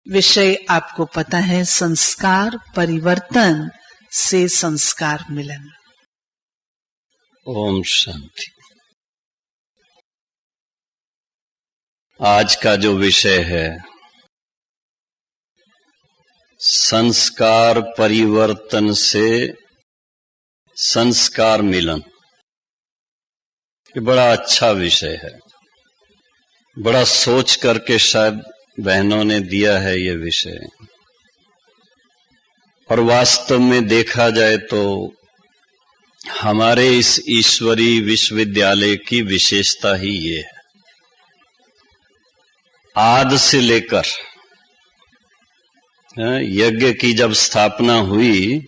विषय आपको पता है, संस्कार परिवर्तन से संस्कार मिलन। ओम शांति। आज का जो विषय है संस्कार परिवर्तन से संस्कार मिलन, ये बड़ा अच्छा विषय है। बड़ा सोच करके शायद बहनों ने दिया है ये विषय, और वास्तव में देखा जाए तो हमारे इस ईश्वरीय विश्वविद्यालय की विशेषता ही ये है। आदि से लेकर यज्ञ की जब स्थापना हुई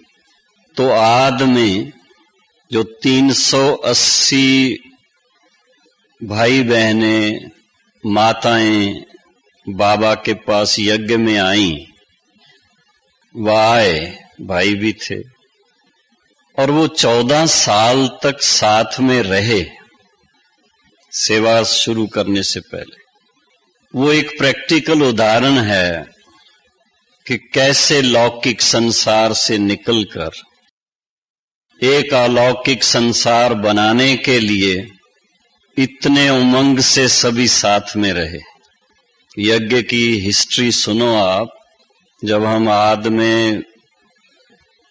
तो आदि में जो 380 भाई बहनें माताएं बाबा के पास यज्ञ में आईं, वह आए, भाई भी थे, और वो 14 साल तक साथ में रहे सेवा शुरू करने से पहले। वो एक प्रैक्टिकल उदाहरण है कि कैसे लौकिक संसार से निकलकर एक अलौकिक संसार बनाने के लिए इतने उमंग से सभी साथ में रहे। यज्ञ की हिस्ट्री सुनो आप। जब हम आदि में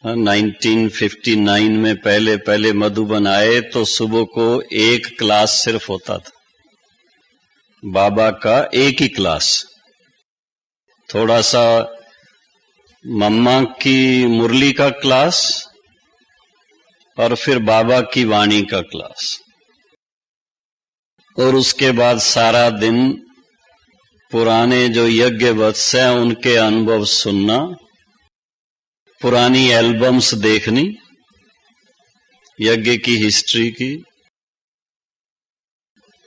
1959 में पहले मधुबन आए तो सुबह को एक क्लास सिर्फ होता था, बाबा का एक ही क्लास, थोड़ा सा मम्मा की मुरली का क्लास और फिर बाबा की वाणी का क्लास, और उसके बाद सारा दिन पुराने जो यज्ञ वत्स हैं उनके अनुभव सुनना, पुरानी एल्बम्स देखनी यज्ञ की हिस्ट्री की,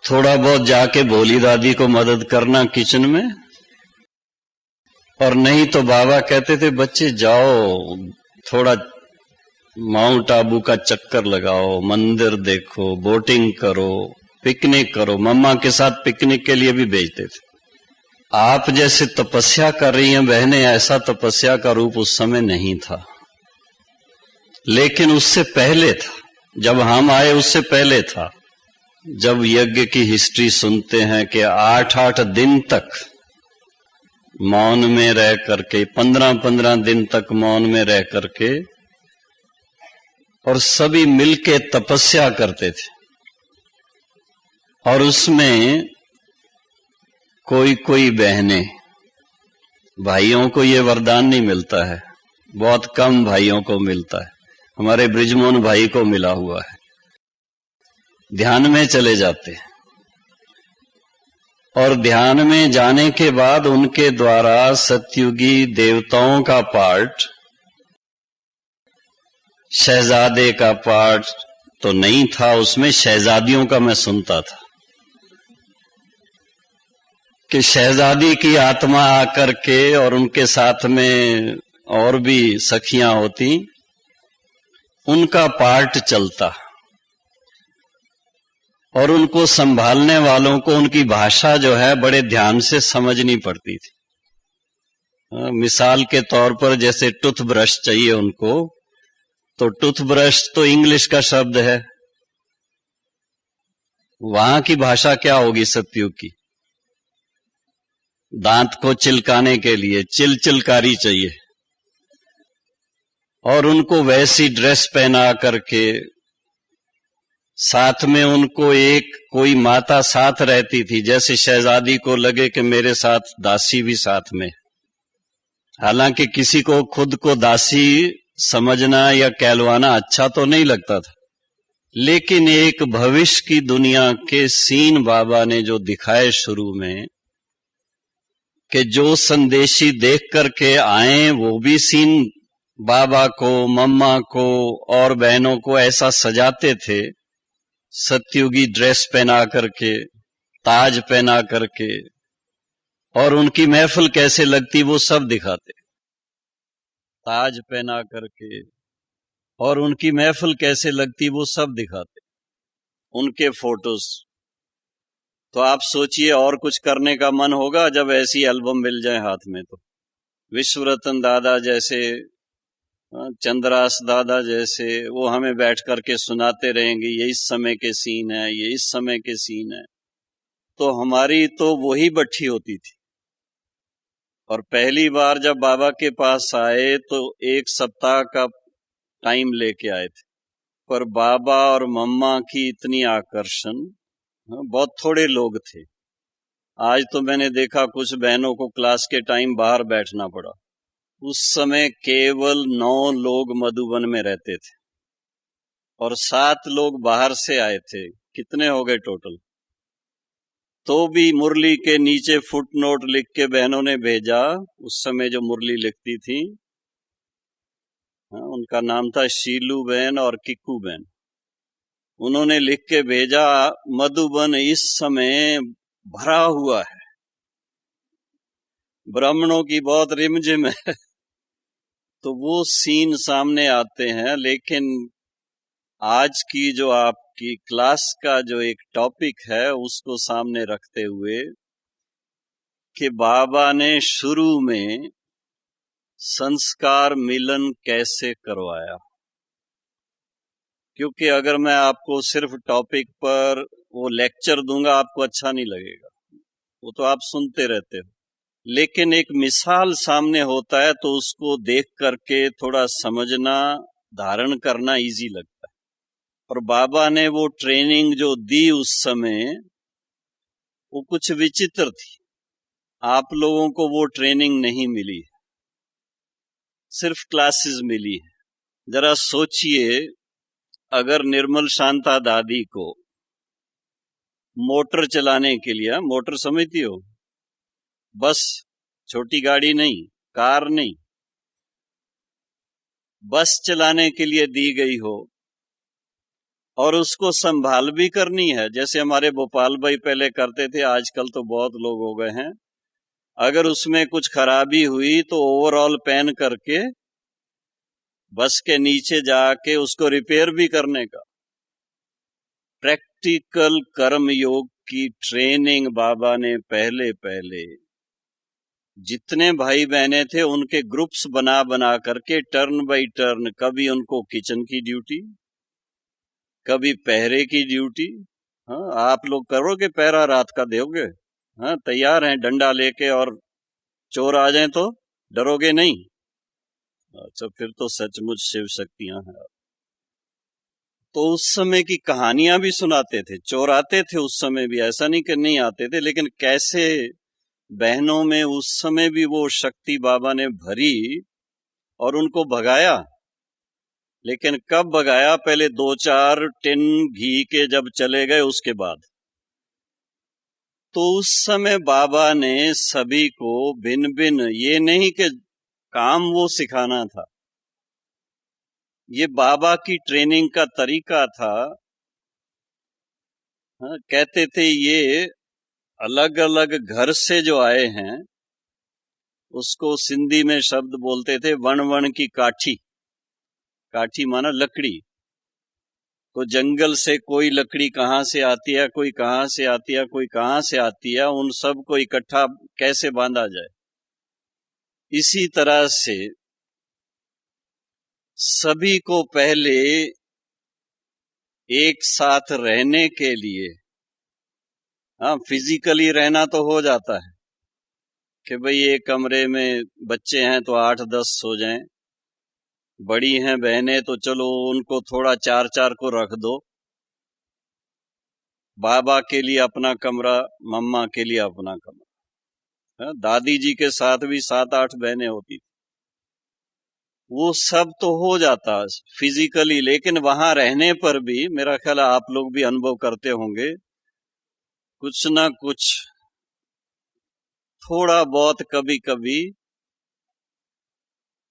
थोड़ा बहुत जाके भोली दादी को मदद करना किचन में, और नहीं तो बाबा कहते थे बच्चे जाओ थोड़ा माउंट आबू का चक्कर लगाओ, मंदिर देखो, बोटिंग करो, पिकनिक करो। मम्मा के साथ पिकनिक के लिए भी भेजते थे। आप जैसे तपस्या कर रही हैं बहनें, ऐसा तपस्या का रूप उस समय नहीं था, लेकिन उससे पहले था। जब हम आए उससे पहले था। जब यज्ञ की हिस्ट्री सुनते हैं कि 8-8 दिन तक मौन में रह करके, 15-15 दिन तक मौन में रह करके, और सभी मिलके तपस्या करते थे, और उसमें कोई कोई बहनें, भाइयों को ये वरदान नहीं मिलता है, बहुत कम भाइयों को मिलता है। हमारे ब्रिजमोहन भाई को मिला हुआ है। ध्यान में चले जाते हैं, और ध्यान में जाने के बाद उनके द्वारा सतयुगी देवताओं का पाठ, शहजादे का पाठ तो नहीं था, उसमें शहजादियों का मैं सुनता था कि शहजादी की आत्मा आकर के, और उनके साथ में और भी सखियां होती, उनका पाठ चलता, और उनको संभालने वालों को उनकी भाषा जो है बड़े ध्यान से समझनी पड़ती थी। मिसाल के तौर पर जैसे टूथब्रश चाहिए उनको, तो टूथब्रश तो इंग्लिश का शब्द है, वहां की भाषा क्या होगी सतयुग की? दांत को चिलकाने के लिए चिलकारी चाहिए, और उनको वैसी ड्रेस पहना करके, साथ में उनको एक कोई माता साथ रहती थी, जैसे शहजादी को लगे कि मेरे साथ दासी भी साथ में। हालांकि किसी को खुद को दासी समझना या कहलवाना अच्छा तो नहीं लगता था, लेकिन एक भविष्य की दुनिया के सीन बाबा ने जो दिखाए शुरू में, कि जो संदेशी देख करके आए वो भी सीन बाबा को, मम्मा को और बहनों को ऐसा सजाते थे, सतयुगी ड्रेस पहना करके, ताज पहना करके, और उनकी महफिल कैसे लगती वो सब दिखाते। ताज पहना करके और उनकी महफिल कैसे लगती वो सब दिखाते, उनके फोटोज। तो आप सोचिए और कुछ करने का मन होगा जब ऐसी एल्बम मिल जाए हाथ में तो। विश्वरतन दादा जैसे, चंद्रास दादा जैसे, वो हमें बैठ करके सुनाते रहेंगे ये इस समय के सीन है, ये इस समय के सीन है। तो हमारी तो वही बट्ठी होती थी। और पहली बार जब बाबा के पास आए तो 1 सप्ताह का टाइम लेके आए थे, पर बाबा और मम्मा की इतनी आकर्षण, बहुत थोड़े लोग थे। आज तो मैंने देखा कुछ बहनों को क्लास के टाइम बाहर बैठना पड़ा। उस समय केवल 9 लोग मधुबन में रहते थे और 7 लोग बाहर से आए थे। कितने हो गए टोटल? तो भी मुरली के नीचे फुटनोट लिख के बहनों ने भेजा। उस समय जो मुरली लिखती थी, उनका नाम था शीलू बहन और किक्कू बहन। उन्होंने लिख के भेजा, मधुबन इस समय भरा हुआ है, ब्राह्मणों की बहुत रिमझिम है। तो वो सीन सामने आते हैं। लेकिन आज की जो आपकी क्लास का जो एक टॉपिक है, उसको सामने रखते हुए कि बाबा ने शुरू में संस्कार मिलन कैसे करवाया। क्योंकि अगर मैं आपको सिर्फ टॉपिक पर वो लेक्चर दूंगा, आपको अच्छा नहीं लगेगा, वो तो आप सुनते रहते हो। लेकिन एक मिसाल सामने होता है तो उसको देख करके थोड़ा समझना, धारण करना इजी लगता है। और बाबा ने वो ट्रेनिंग जो दी उस समय, वो कुछ विचित्र थी। आप लोगों को वो ट्रेनिंग नहीं मिली, सिर्फ क्लासेस मिली है। जरा सोचिए, अगर निर्मल शांता दादी को मोटर चलाने के लिए, मोटर समझती हो, बस, छोटी गाड़ी नहीं, कार नहीं, बस चलाने के लिए दी गई हो और उसको संभाल भी करनी है, जैसे हमारे भोपाल भाई पहले करते थे, आजकल तो बहुत लोग हो गए हैं। अगर उसमें कुछ खराबी हुई तो ओवरऑल पहन करके बस के नीचे जाके उसको रिपेयर भी करने का। प्रैक्टिकल कर्म योग की ट्रेनिंग बाबा ने पहले पहले जितने भाई बहने थे उनके ग्रुप्स बना बना करके टर्न बाय टर्न, कभी उनको किचन की ड्यूटी, कभी पहरे की ड्यूटी। हाँ, आप लोग करोगे पहरा रात का, दोगे? हाँ, तैयार हैं डंडा लेके, और चोर आ जाएं तो डरोगे नहीं? अच्छा, फिर तो सचमुच शिव शक्तियां हैं। तो उस समय की कहानियां भी सुनाते थे। चोर आते थे उस समय भी, ऐसा नहीं कि नहीं आते थे, लेकिन कैसे बहनों में उस समय भी वो शक्ति बाबा ने भरी और उनको भगाया। लेकिन कब भगाया? पहले 2-4 टिन घी के जब चले गए उसके बाद। तो उस समय बाबा ने सभी को भिन्न भिन्न, ये नहीं कि काम वो सिखाना था, ये बाबा की ट्रेनिंग का तरीका था। कहते थे ये अलग अलग घर से जो आए हैं, उसको सिंधी में शब्द बोलते थे वन वन की काठी। काठी माना लकड़ी। तो जंगल से कोई लकड़ी कहाँ से आती है, कोई कहाँ से आती है, कोई कहाँ से आती है, उन सब को इकट्ठा कैसे बांधा जाए। इसी तरह से सभी को पहले एक साथ रहने के लिए, हाँ, फिजिकली रहना तो हो जाता है कि भाई एक कमरे में बच्चे हैं तो 8-10 सो जाएं, बड़ी हैं बहनें तो चलो उनको थोड़ा 4-4 को रख दो। बाबा के लिए अपना कमरा, मम्मा के लिए अपना कमरा। दादी जी के साथ भी 7-8 बहनें होती थी। वो सब तो हो जाता फिजिकली, लेकिन वहां रहने पर भी मेरा ख्याल आप लोग भी अनुभव करते होंगे, कुछ ना कुछ थोड़ा बहुत कभी कभी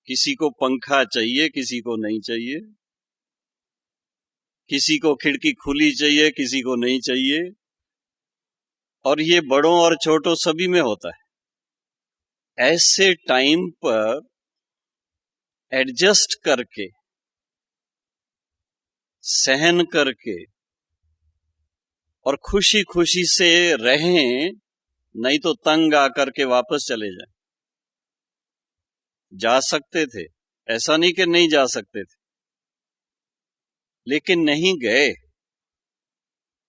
किसी को पंखा चाहिए, किसी को नहीं चाहिए, किसी को खिड़की खुली चाहिए, किसी को नहीं चाहिए। और ये बड़ों और छोटों सभी में होता है। ऐसे टाइम पर एडजस्ट करके, सहन करके और खुशी खुशी से रहें, नहीं तो तंग आकर के वापस चले जाएं। जा सकते थे, ऐसा नहीं कि नहीं जा सकते थे, लेकिन नहीं गए।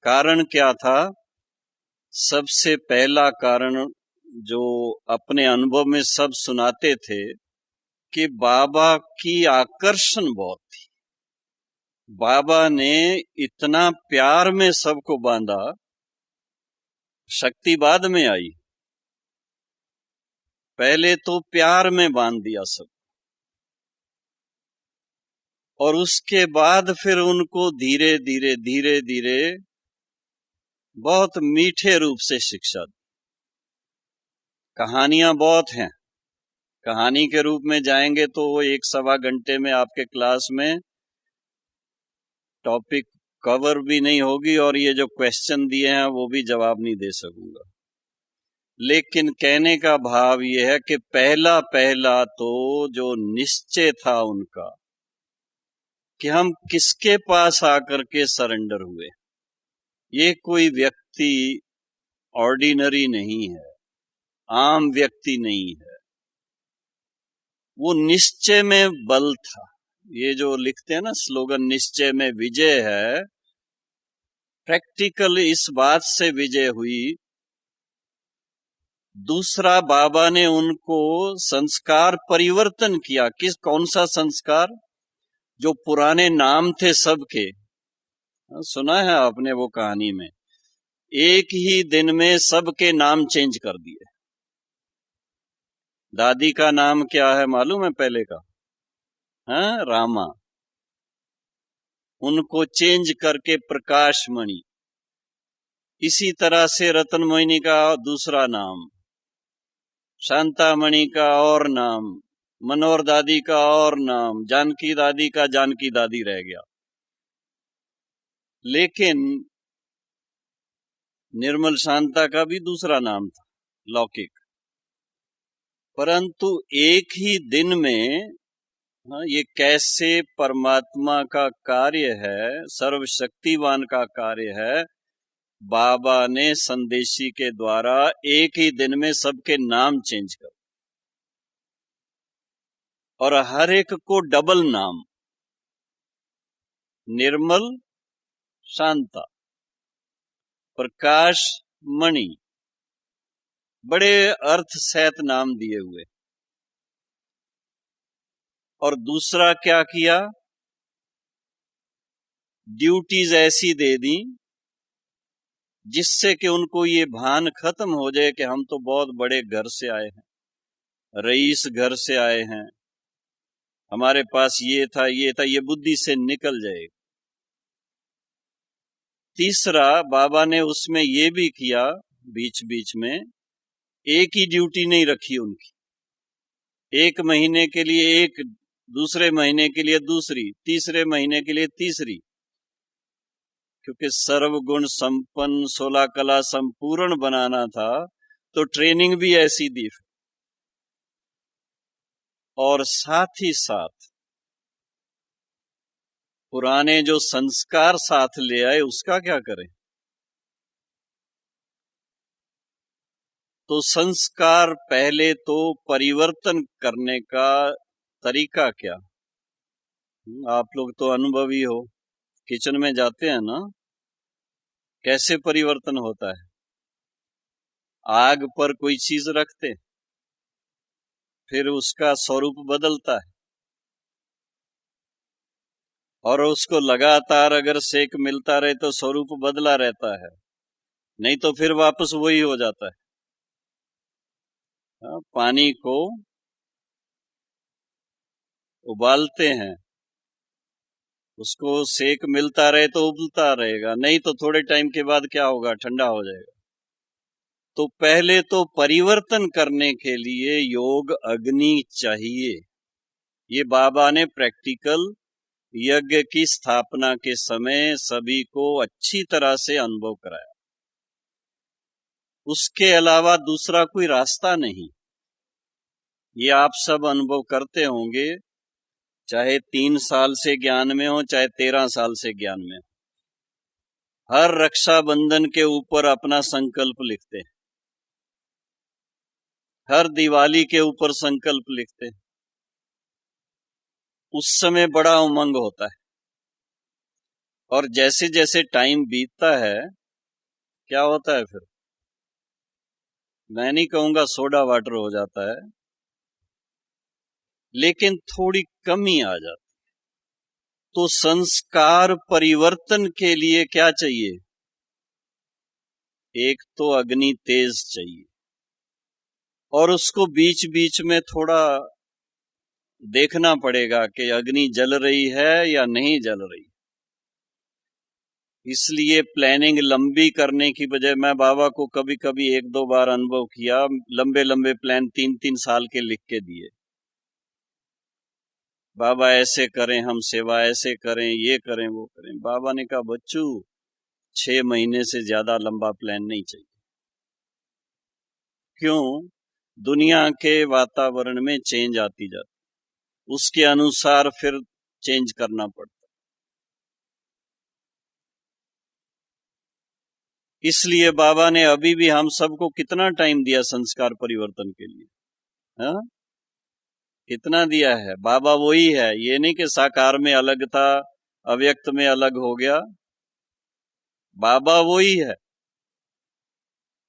कारण क्या था? सबसे पहला कारण जो अपने अनुभव में सब सुनाते थे कि बाबा की आकर्षण बहुत थी। बाबा ने इतना प्यार में सबको बांधा, शक्ति बाद में आई, पहले तो प्यार में बांध दिया सब, और उसके बाद फिर उनको धीरे धीरे धीरे धीरे बहुत मीठे रूप से शिक्षा दी। कहानियां बहुत हैं, कहानी के रूप में जाएंगे तो वो 1-1.25 घंटे में आपके क्लास में टॉपिक कवर भी नहीं होगी, और ये जो क्वेश्चन दिए हैं वो भी जवाब नहीं दे सकूंगा। लेकिन कहने का भाव ये है कि पहला पहला तो जो निश्चय था उनका कि हम किसके पास आकर के सरेंडर हुए, ये कोई व्यक्ति ऑर्डिनरी नहीं है, आम व्यक्ति नहीं है, वो निश्चय में बल था। ये जो लिखते हैं ना स्लोगन, निश्चय में विजय है, प्रैक्टिकल इस बात से विजय हुई। दूसरा, बाबा ने उनको संस्कार परिवर्तन किया। कौन सा संस्कार? जो पुराने नाम थे सबके, सुना है आपने वो कहानी में, एक ही दिन में सबके नाम चेंज कर दिए। दादी का नाम क्या है मालूम है पहले का? रामा। उनको चेंज करके प्रकाश मणि। इसी तरह से रतन मोहिनी का दूसरा नाम, शांतामणि का और नाम, मनोहर दादी का और नाम, जानकी दादी का जानकी दादी रह गया। लेकिन निर्मल शांता का भी दूसरा नाम था, लौकिक। परंतु एक ही दिन में ये कैसे परमात्मा का कार्य है, सर्वशक्तिवान का कार्य है। बाबा ने संदेशी के द्वारा एक ही दिन में सबके नाम चेंज कर, और हर एक को डबल नाम, निर्मल शांता, प्रकाश मणि, बड़े अर्थ सहित नाम दिए हुए। और दूसरा क्या किया? ड्यूटीज ऐसी दे दी जिससे कि उनको ये भान खत्म हो जाए कि हम तो बहुत बड़े घर से आए हैं, रईस घर से आए हैं, हमारे पास ये था ये था, ये बुद्धि से निकल जाए। तीसरा, बाबा ने उसमें ये भी किया, बीच बीच में एक ही ड्यूटी नहीं रखी उनकी। एक महीने के लिए एक, दूसरे महीने के लिए दूसरी, तीसरे महीने के लिए तीसरी, क्योंकि सर्वगुण संपन्न 16 कला संपूर्ण बनाना था, तो ट्रेनिंग भी ऐसी दी। और साथ ही साथ पुराने जो संस्कार साथ ले आए उसका क्या करें? तो संस्कार पहले तो परिवर्तन करने का तरीका क्या? आप लोग तो अनुभवी हो, किचन में जाते हैं ना, कैसे परिवर्तन होता है? आग पर कोई चीज रखते, फिर उसका स्वरूप बदलता है, और उसको लगातार अगर सेक मिलता रहे तो स्वरूप बदला रहता है, नहीं तो फिर वापस वही हो जाता है। पानी को उबालते हैं, उसको सेक मिलता रहे तो उबलता रहेगा, नहीं तो थोड़े टाइम के बाद क्या होगा? ठंडा हो जाएगा। तो पहले तो परिवर्तन करने के लिए योग अग्नि चाहिए। ये बाबा ने प्रैक्टिकल यज्ञ की स्थापना के समय सभी को अच्छी तरह से अनुभव कराया। उसके अलावा दूसरा कोई रास्ता नहीं। ये आप सब अनुभव करते होंगे, चाहे 3 साल से ज्ञान में हो, चाहे 13 साल से ज्ञान में हो। हर रक्षाबंधन के ऊपर अपना संकल्प लिखते हैं, हर दिवाली के ऊपर संकल्प लिखते हैं, उस समय बड़ा उमंग होता है, और जैसे जैसे टाइम बीतता है क्या होता है फिर, मैं नहीं कहूंगा सोडा वाटर हो जाता है, लेकिन थोड़ी कमी आ जाती। तो संस्कार परिवर्तन के लिए क्या चाहिए? एक तो अग्नि तेज चाहिए, और उसको बीच बीच में थोड़ा देखना पड़ेगा कि अग्नि जल रही है या नहीं जल रही। इसलिए प्लानिंग लंबी करने की बजाय, मैं बाबा को कभी कभी 1-2 बार अनुभव किया, लंबे लंबे प्लान 3-3 साल के लिख के दिए, बाबा ऐसे करें, हम सेवा ऐसे करें, ये करें, वो करें। बाबा ने कहा बच्चू 6 महीने से ज्यादा लंबा प्लान नहीं चाहिए। क्यों? दुनिया के वातावरण में चेंज आती जाती, उसके अनुसार फिर चेंज करना पड़ता। इसलिए बाबा ने अभी भी हम सबको कितना टाइम दिया संस्कार परिवर्तन के लिए, हाँ? कितना दिया है? बाबा वही है, ये नहीं कि साकार में अलग था, अव्यक्त में अलग हो गया। बाबा वही है,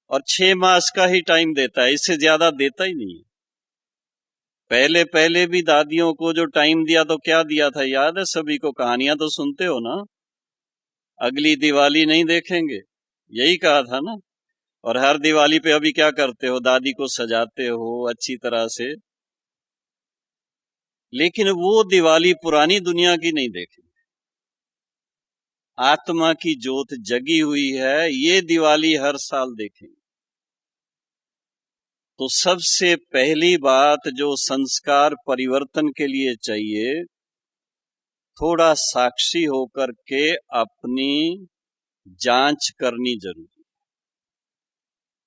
और 6 मास का ही टाइम देता है, इससे ज्यादा देता ही नहीं है। पहले पहले भी दादियों को जो टाइम दिया तो क्या दिया था, याद है सभी को? कहानियां तो सुनते हो ना, अगली दिवाली नहीं देखेंगे, यही कहा था ना। और हर दिवाली पे अभी क्या करते हो, दादी को सजाते हो अच्छी तरह से, लेकिन वो दिवाली पुरानी दुनिया की नहीं देखेंगे। आत्मा की ज्योत जगी हुई है, ये दिवाली हर साल देखेंगे। तो सबसे पहली बात जो संस्कार परिवर्तन के लिए चाहिए, थोड़ा साक्षी होकर के अपनी जांच करनी जरूरी,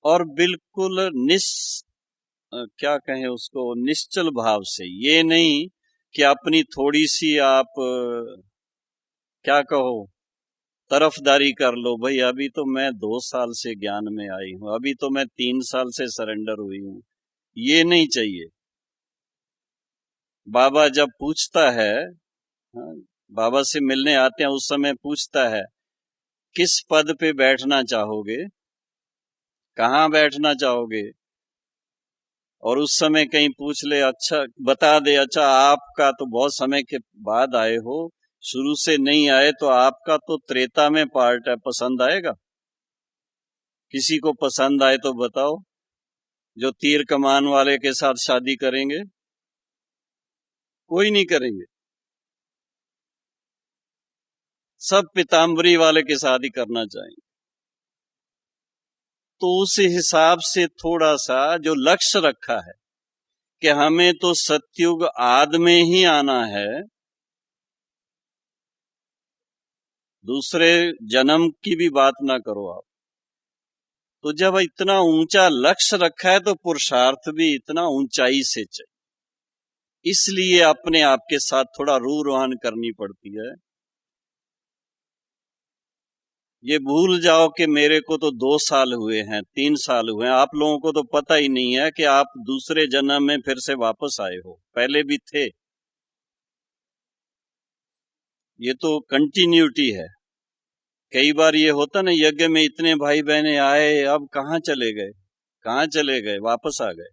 और बिल्कुल क्या कहें उसको, निश्चल भाव से। ये नहीं कि अपनी थोड़ी सी आप क्या कहो तरफदारी कर लो, भाई अभी तो मैं 2 साल से ज्ञान में आई हूं, अभी तो मैं 3 साल से सरेंडर हुई हूं, ये नहीं चाहिए। बाबा जब पूछता है, हाँ, बाबा से मिलने आते हैं उस समय पूछता है किस पद पे बैठना चाहोगे, कहाँ बैठना चाहोगे, और उस समय कहीं पूछ ले, अच्छा बता दे, अच्छा आपका तो बहुत समय के बाद आए हो, शुरू से नहीं आए, तो आपका तो त्रेता में पार्ट है, पसंद आएगा? किसी को पसंद आए तो बताओ, जो तीर कमान वाले के साथ शादी करेंगे? कोई नहीं करेंगे, सब पीताम्बरी वाले के साथ ही करना चाहेंगे। तो उस हिसाब से थोड़ा सा जो लक्ष्य रखा है कि हमें तो सतयुग आदि में ही आना है, दूसरे जन्म की भी बात ना करो आप। तो जब इतना ऊंचा लक्ष्य रखा है तो पुरुषार्थ भी इतना ऊंचाई से चाहिए। इसलिए अपने आप के साथ थोड़ा रूहन करनी पड़ती है। ये भूल जाओ कि मेरे को तो 2 साल हुए हैं, 3 साल हुए हैं, आप लोगों को तो पता ही नहीं है कि आप दूसरे जन्म में फिर से वापस आए हो, पहले भी थे। ये तो कंटिन्यूटी है। कई बार ये होता ना, यज्ञ में इतने भाई बहने आए, अब कहाँ चले गए, कहाँ चले गए, वापस आ गए।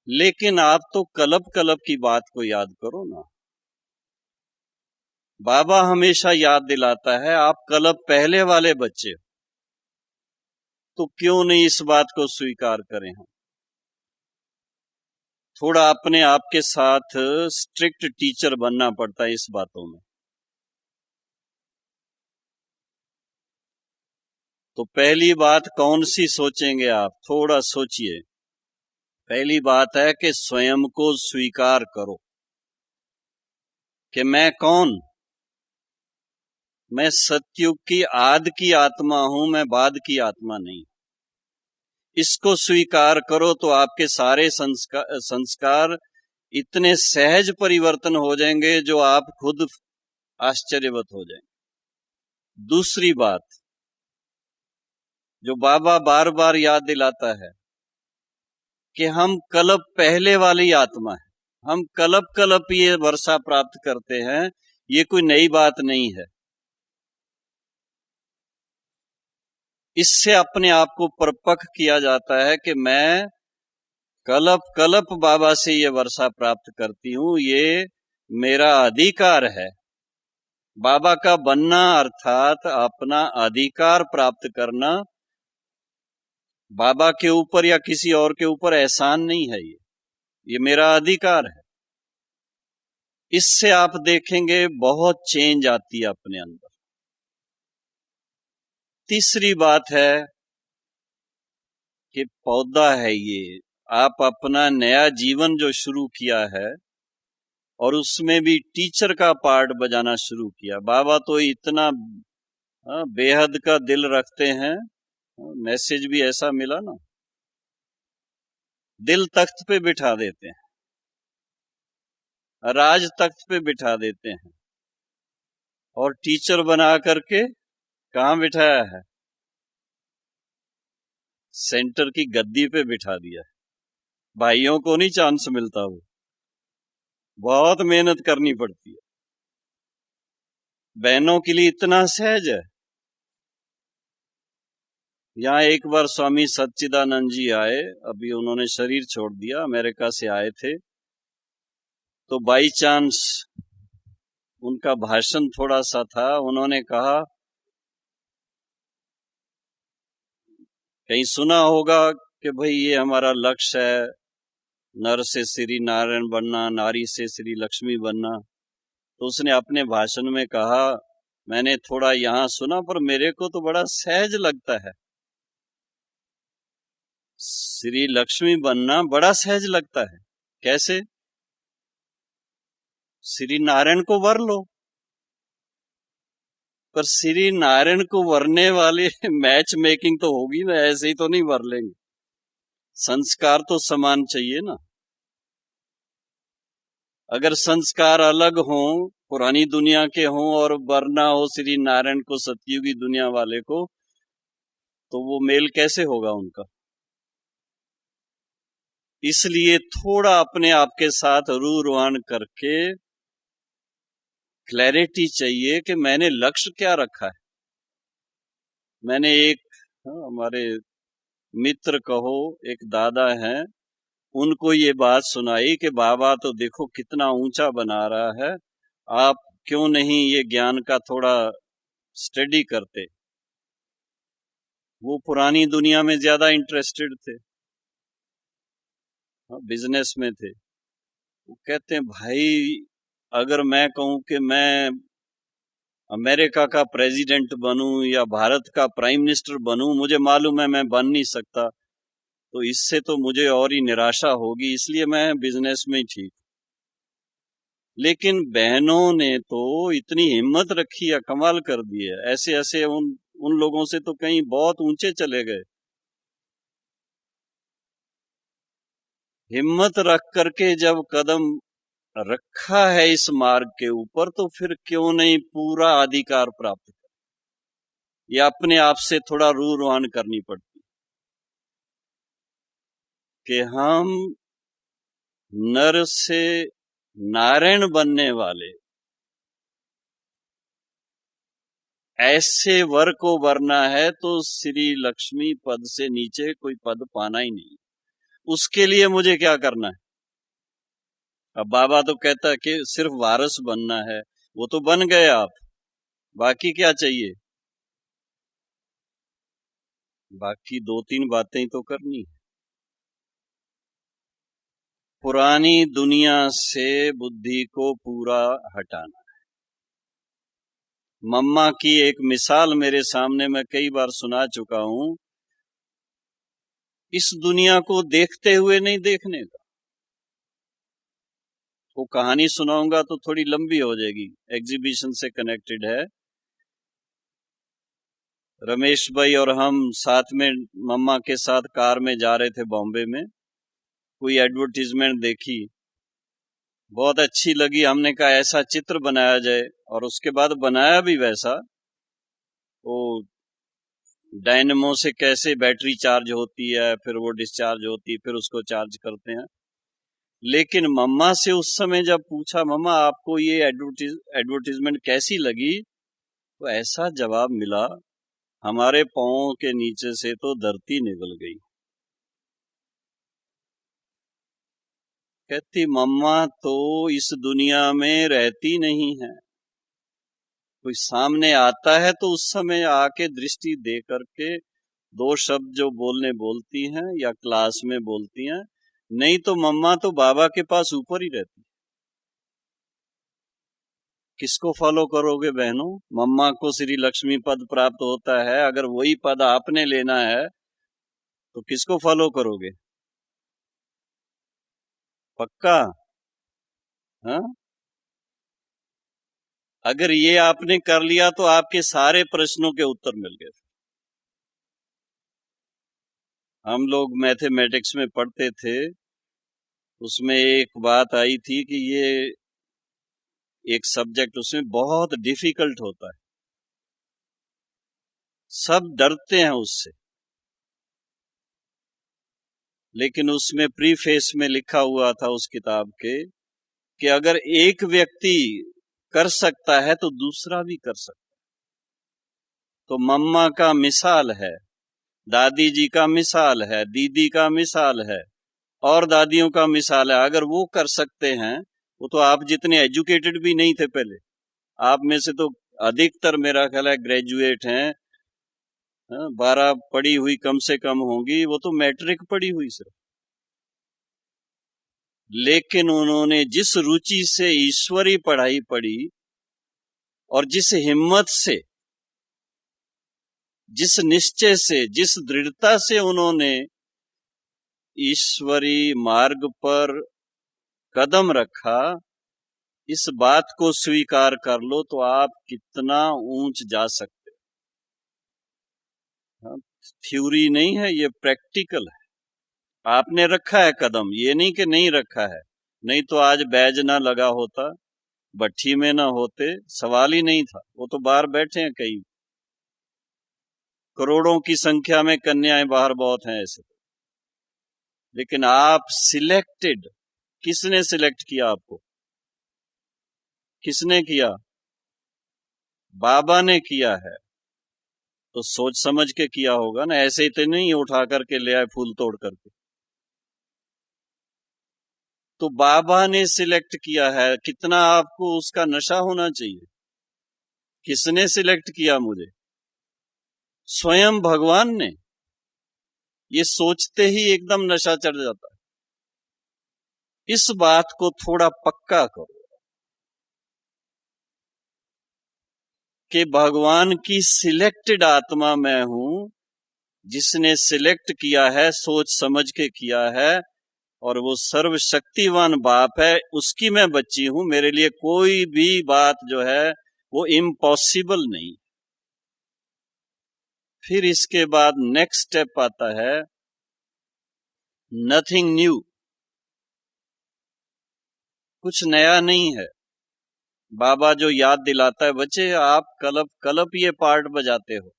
लेकिन आप तो कल्प कल्प की बात को याद करो ना। बाबा हमेशा याद दिलाता है आप कल्प पहले वाले बच्चे हो, तो क्यों नहीं इस बात को स्वीकार करें हम। थोड़ा अपने आप के साथ स्ट्रिक्ट टीचर बनना पड़ता है इस बातों में। तो पहली बात कौन सी सोचेंगे आप, थोड़ा सोचिए। पहली बात है कि स्वयं को स्वीकार करो कि मैं कौन, मैं सतयुग की आदि की आत्मा हूं, मैं बाद की आत्मा नहीं। इसको स्वीकार करो तो आपके सारे संस्कार इतने सहज परिवर्तन हो जाएंगे जो आप खुद आश्चर्यवत हो जाएंगे। दूसरी बात जो बाबा बार बार याद दिलाता है कि हम कल्प पहले वाली आत्मा है, हम कलप कलप ये वर्षा प्राप्त करते हैं, ये कोई नई बात नहीं है। इससे अपने आप को परिपक्व किया जाता है कि मैं कलप कलप बाबा से ये वर्षा प्राप्त करती हूं, ये मेरा अधिकार है। बाबा का बनना अर्थात अपना अधिकार प्राप्त करना, बाबा के ऊपर या किसी और के ऊपर एहसान नहीं है। ये मेरा अधिकार है। इससे आप देखेंगे बहुत चेंज आती है अपने अंदर। तीसरी बात है कि पौधा है ये, आप अपना नया जीवन जो शुरू किया है और उसमें भी टीचर का पार्ट बजाना शुरू किया। बाबा तो इतना बेहद का दिल रखते हैं, मैसेज भी ऐसा मिला ना, दिल तख्त पे बिठा देते हैं, राज तख्त पे बिठा देते हैं, और टीचर बना करके कहां बिठाया है? सेंटर की गद्दी पे बिठा दिया है। भाइयों को नहीं चांस मिलता, वो बहुत मेहनत करनी पड़ती है। बहनों के लिए इतना सहज है। यहाँ एक बार स्वामी सच्चिदानंद जी आए, अभी उन्होंने शरीर छोड़ दिया, अमेरिका से आए थे। तो बाई चांस उनका भाषण थोड़ा सा था, उन्होंने कहा, कहीं सुना होगा कि भाई ये हमारा लक्ष्य है, नर से श्री नारायण बनना, नारी से श्री लक्ष्मी बनना। तो उसने अपने भाषण में कहा, मैंने थोड़ा यहां सुना पर मेरे को तो बड़ा सहज लगता है, श्री लक्ष्मी बनना बड़ा सहज लगता है। कैसे? श्री नारायण को वर लो। पर श्री नारायण को वरने वाले मैच मेकिंग तो होगी ना, ऐसे ही तो नहीं वर लेंगे। संस्कार तो समान चाहिए ना। अगर संस्कार अलग हों, पुरानी दुनिया के हों, और वरना हो श्री नारायण को, सतयुगी दुनिया वाले को, तो वो मेल कैसे होगा उनका? इसलिए थोड़ा अपने आप के साथ रूरवान करके क्लैरिटी चाहिए कि मैंने लक्ष्य क्या रखा है। मैंने एक हमारे मित्र कहो, एक दादा हैं, उनको ये बात सुनाई कि बाबा तो देखो कितना ऊंचा बना रहा है, आप क्यों नहीं ये ज्ञान का थोड़ा स्टडी करते। वो पुरानी दुनिया में ज्यादा इंटरेस्टेड थे, बिजनेस में थे। वो कहते हैं, भाई अगर मैं कहूं कि मैं अमेरिका का प्रेसिडेंट बनूं या भारत का प्राइम मिनिस्टर बनूं, मुझे मालूम है मैं बन नहीं सकता, तो इससे तो मुझे और ही निराशा होगी, इसलिए मैं बिजनेस में ही ठीक। लेकिन बहनों ने तो इतनी हिम्मत रखी है, कमाल कर दी है। ऐसे ऐसे उन लोगों से तो कहीं बहुत ऊंचे चले गए। हिम्मत रख करके जब कदम रखा है इस मार्ग के ऊपर, तो फिर क्यों नहीं पूरा अधिकार प्राप्त कर। ये अपने आप से थोड़ा रूरवान करनी पड़ती कि हम नर से नारायण बनने वाले, ऐसे वर को वरना है तो श्री लक्ष्मी पद से नीचे कोई पद पाना ही नहीं। उसके लिए मुझे क्या करना है? अब बाबा तो कहता है कि सिर्फ वारस बनना है, वो तो बन गए आप, बाकी क्या चाहिए? बाकी दो तीन बातें तो करनी है। पुरानी दुनिया से बुद्धि को पूरा हटाना है। मम्मा की एक मिसाल मेरे सामने मैं कई बार सुना चुका हूं, इस दुनिया को देखते हुए नहीं देखने का। वो कहानी सुनाऊंगा तो थोड़ी लंबी हो जाएगी, एग्जीबिशन से कनेक्टेड है। रमेश भाई और हम साथ में मम्मा के साथ कार में जा रहे थे बॉम्बे में, कोई एडवर्टीजमेंट देखी, बहुत अच्छी लगी। हमने कहा ऐसा चित्र बनाया जाए, और उसके बाद बनाया भी वैसा। वो डायनेमो से कैसे बैटरी चार्ज होती है, फिर वो डिस्चार्ज होती है, फिर उसको चार्ज करते हैं। लेकिन मम्मा से उस समय जब पूछा, मम्मा आपको ये एडवर्टीजमेंट कैसी लगी, तो ऐसा जवाब मिला, हमारे पांवों के नीचे से तो धरती निकल गई। कहती मम्मा तो इस दुनिया में रहती नहीं है, कोई सामने आता है तो उस समय आके दृष्टि दे करके दो शब्द जो बोलती हैं या क्लास में बोलती हैं, नहीं तो मम्मा तो बाबा के पास ऊपर ही रहती। किसको फॉलो करोगे बहनों? मम्मा को श्री लक्ष्मी पद प्राप्त होता है, अगर वही पद आपने लेना है तो किसको फॉलो करोगे? पक्का? हाँ, अगर ये आपने कर लिया तो आपके सारे प्रश्नों के उत्तर मिल गए। हम लोग मैथमेटिक्स में पढ़ते थे, उसमें एक बात आई थी कि ये एक सब्जेक्ट उसमें बहुत डिफिकल्ट होता है, सब डरते हैं उससे, लेकिन उसमें प्रीफेस में लिखा हुआ था उस किताब के कि अगर एक व्यक्ति कर सकता है तो दूसरा भी कर सकता है। तो मम्मा का मिसाल है, दादी जी का मिसाल है, दीदी का मिसाल है, और दादियों का मिसाल है। अगर वो कर सकते हैं, वो तो आप जितने एजुकेटेड भी नहीं थे पहले, आप में से तो अधिकतर मेरा ख्याल है ग्रेजुएट हैं, 12 पढ़ी हुई कम से कम होंगी, वो तो मैट्रिक पढ़ी हुई सिर्फ। लेकिन उन्होंने जिस रुचि से ईश्वरी पढ़ाई पढ़ी और जिस हिम्मत से, जिस निश्चय से, जिस दृढ़ता से उन्होंने ईश्वरी मार्ग पर कदम रखा, इस बात को स्वीकार कर लो तो आप कितना ऊंच जा सकते हो। थ्योरी नहीं है, ये प्रैक्टिकल है। आपने रखा है कदम, ये नहीं कि नहीं रखा है, नहीं तो आज बैज ना लगा होता, भट्ठी में ना होते, सवाल ही नहीं था। वो तो बाहर बैठे हैं, कई करोड़ों की संख्या में कन्याएं बाहर बहुत हैं ऐसे। लेकिन आप सिलेक्टेड, किसने सिलेक्ट किया आपको? किसने किया? बाबा ने किया है, तो सोच समझ के किया होगा ना, ऐसे ही तो नहीं उठा करके ले आए फूल तोड़ करके। तो बाबा ने सिलेक्ट किया है, कितना आपको उसका नशा होना चाहिए। किसने सिलेक्ट किया मुझे? स्वयं भगवान ने। ये सोचते ही एकदम नशा चढ़ जाता है। इस बात को थोड़ा पक्का करो कि भगवान की सिलेक्टेड आत्मा मैं हूं, जिसने सिलेक्ट किया है, सोच समझ के किया है, और वो सर्वशक्तिवान बाप है, उसकी मैं बच्ची हूं। मेरे लिए कोई भी बात जो है वो इम्पॉसिबल नहीं। फिर इसके बाद नेक्स्ट स्टेप आता है नथिंग न्यू, कुछ नया नहीं है। बाबा जो याद दिलाता है, बच्चे आप कलप कलप ये पार्ट बजाते हो,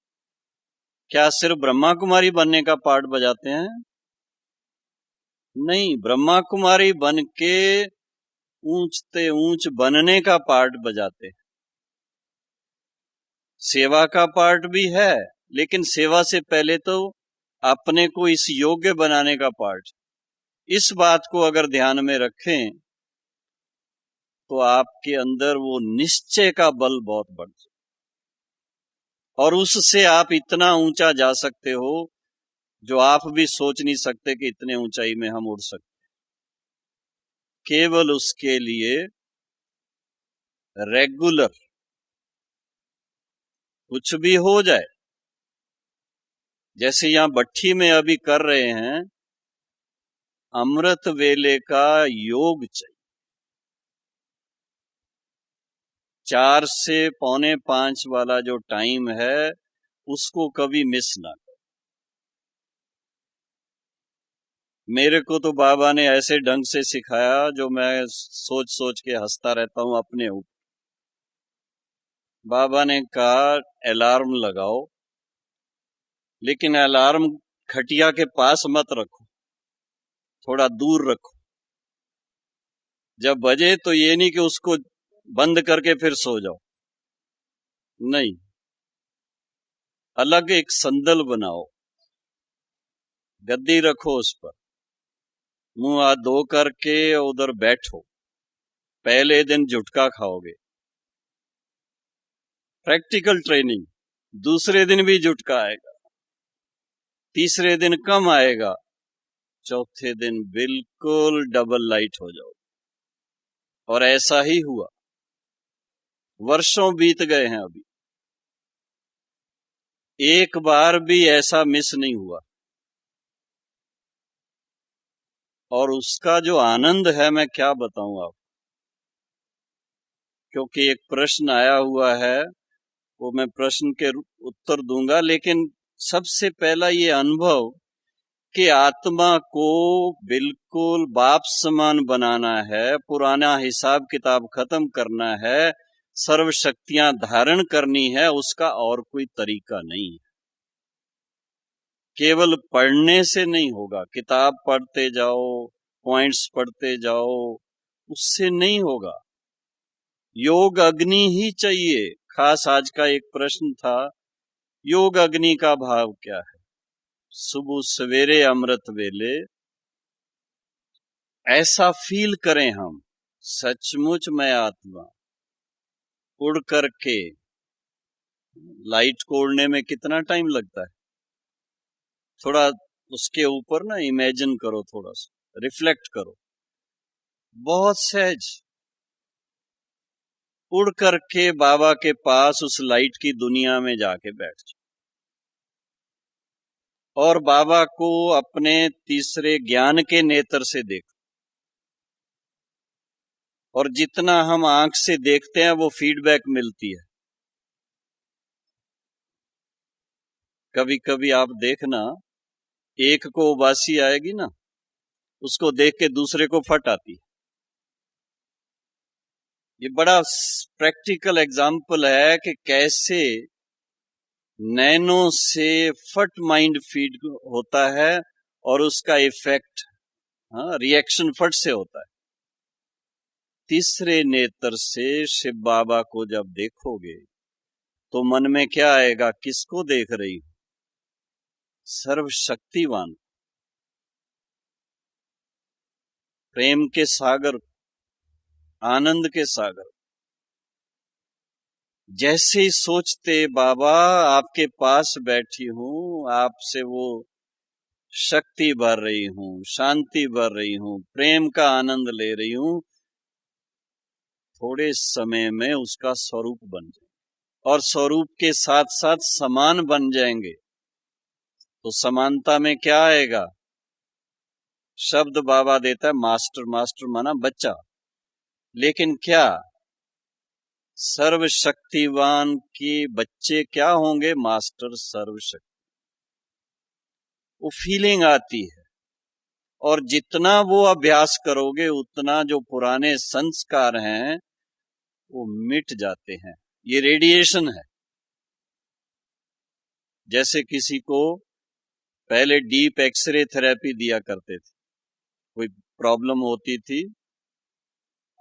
क्या सिर्फ ब्रह्मा कुमारी बनने का पार्ट बजाते हैं? नहीं, ब्रह्मा कुमारी बन के ऊंचते ऊंच बनने का पार्ट बजाते हैं। सेवा का पार्ट भी है, लेकिन सेवा से पहले तो अपने को इस योग्य बनाने का पार्ट। इस बात को अगर ध्यान में रखें तो आपके अंदर वो निश्चय का बल बहुत बढ़ जाए, और उससे आप इतना ऊंचा जा सकते हो जो आप भी सोच नहीं सकते कि इतने ऊंचाई में हम उड़ सकते। केवल उसके लिए रेगुलर, कुछ भी हो जाए, जैसे यहां भट्ठी में अभी कर रहे हैं, अमृत वेले का योग चाहिए। 4 से 4:45 वाला जो टाइम है, उसको कभी मिस ना करो। मेरे को तो बाबा ने ऐसे ढंग से सिखाया जो मैं सोच सोच के हंसता रहता हूं अपने ऊपर। बाबा ने कहा अलार्म लगाओ, लेकिन अलार्म खटिया के पास मत रखो, थोड़ा दूर रखो। जब बजे तो ये नहीं कि उसको बंद करके फिर सो जाओ, नहीं, अलग एक संदल बनाओ, गद्दी रखो उस पर, मुंह हाथ धो करके उधर बैठो। पहले दिन झुटका खाओगे, प्रैक्टिकल ट्रेनिंग। दूसरे दिन भी झुटका आएगा, तीसरे दिन कम आएगा, चौथे दिन बिल्कुल डबल लाइट हो जाओ। और ऐसा ही हुआ, वर्षों बीत गए हैं, अभी एक बार भी ऐसा मिस नहीं हुआ। और उसका जो आनंद है मैं क्या बताऊं आप, क्योंकि एक प्रश्न आया हुआ है, वो मैं प्रश्न के उत्तर दूंगा, लेकिन सबसे पहला ये अनुभव कि आत्मा को बिल्कुल बाप समान बनाना है, पुराना हिसाब किताब खत्म करना है, सर्व शक्तियां धारण करनी है, उसका और कोई तरीका नहीं है। केवल पढ़ने से नहीं होगा, किताब पढ़ते जाओ, पॉइंट्स पढ़ते जाओ, उससे नहीं होगा। योग अग्नि ही चाहिए। खास आज का एक प्रश्न था, योग अग्नि का भाव क्या है? सुबह सवेरे अमृत वेले ऐसा फील करें हम, सचमुच मैं आत्मा उड़ करके। लाइट को उड़ने में कितना टाइम लगता है? थोड़ा उसके ऊपर ना इमेजिन करो, थोड़ा सा रिफ्लेक्ट करो, बहुत सहज उड़ करके बाबा के पास उस लाइट की दुनिया में जाके बैठ जाओ और बाबा को अपने तीसरे ज्ञान के नेत्र से देखो। और जितना हम आंख से देखते हैं वो फीडबैक मिलती है। कभी कभी आप देखना, एक को उबासी आएगी ना, उसको देख के दूसरे को फट आती है। ये बड़ा प्रैक्टिकल एग्जाम्पल है कि कैसे नैनो से फट माइंड फीड होता है और उसका इफेक्ट, रिएक्शन फट से होता है। तीसरे नेत्र से शिव बाबा को जब देखोगे तो मन में क्या आएगा? किसको देख रही हो? सर्वशक्तिवान, प्रेम के सागर, आनंद के सागर। जैसे ही सोचते बाबा आपके पास बैठी हूं, आपसे वो शक्ति भर रही हूं, शांति भर रही हूं, प्रेम का आनंद ले रही हूं, थोड़े समय में उसका स्वरूप बन जाए और स्वरूप के साथ साथ समान बन जाएंगे। तो समानता में क्या आएगा? शब्द बाबा देता है मास्टर, मास्टर माना बच्चा, लेकिन क्या सर्वशक्तिवान के बच्चे क्या होंगे? मास्टर सर्वशक्ति। वो फीलिंग आती है और जितना वो अभ्यास करोगे उतना जो पुराने संस्कार हैं वो मिट जाते हैं। ये रेडिएशन है। जैसे किसी को पहले डीप एक्सरे थेरेपी दिया करते थे, कोई प्रॉब्लम होती थी,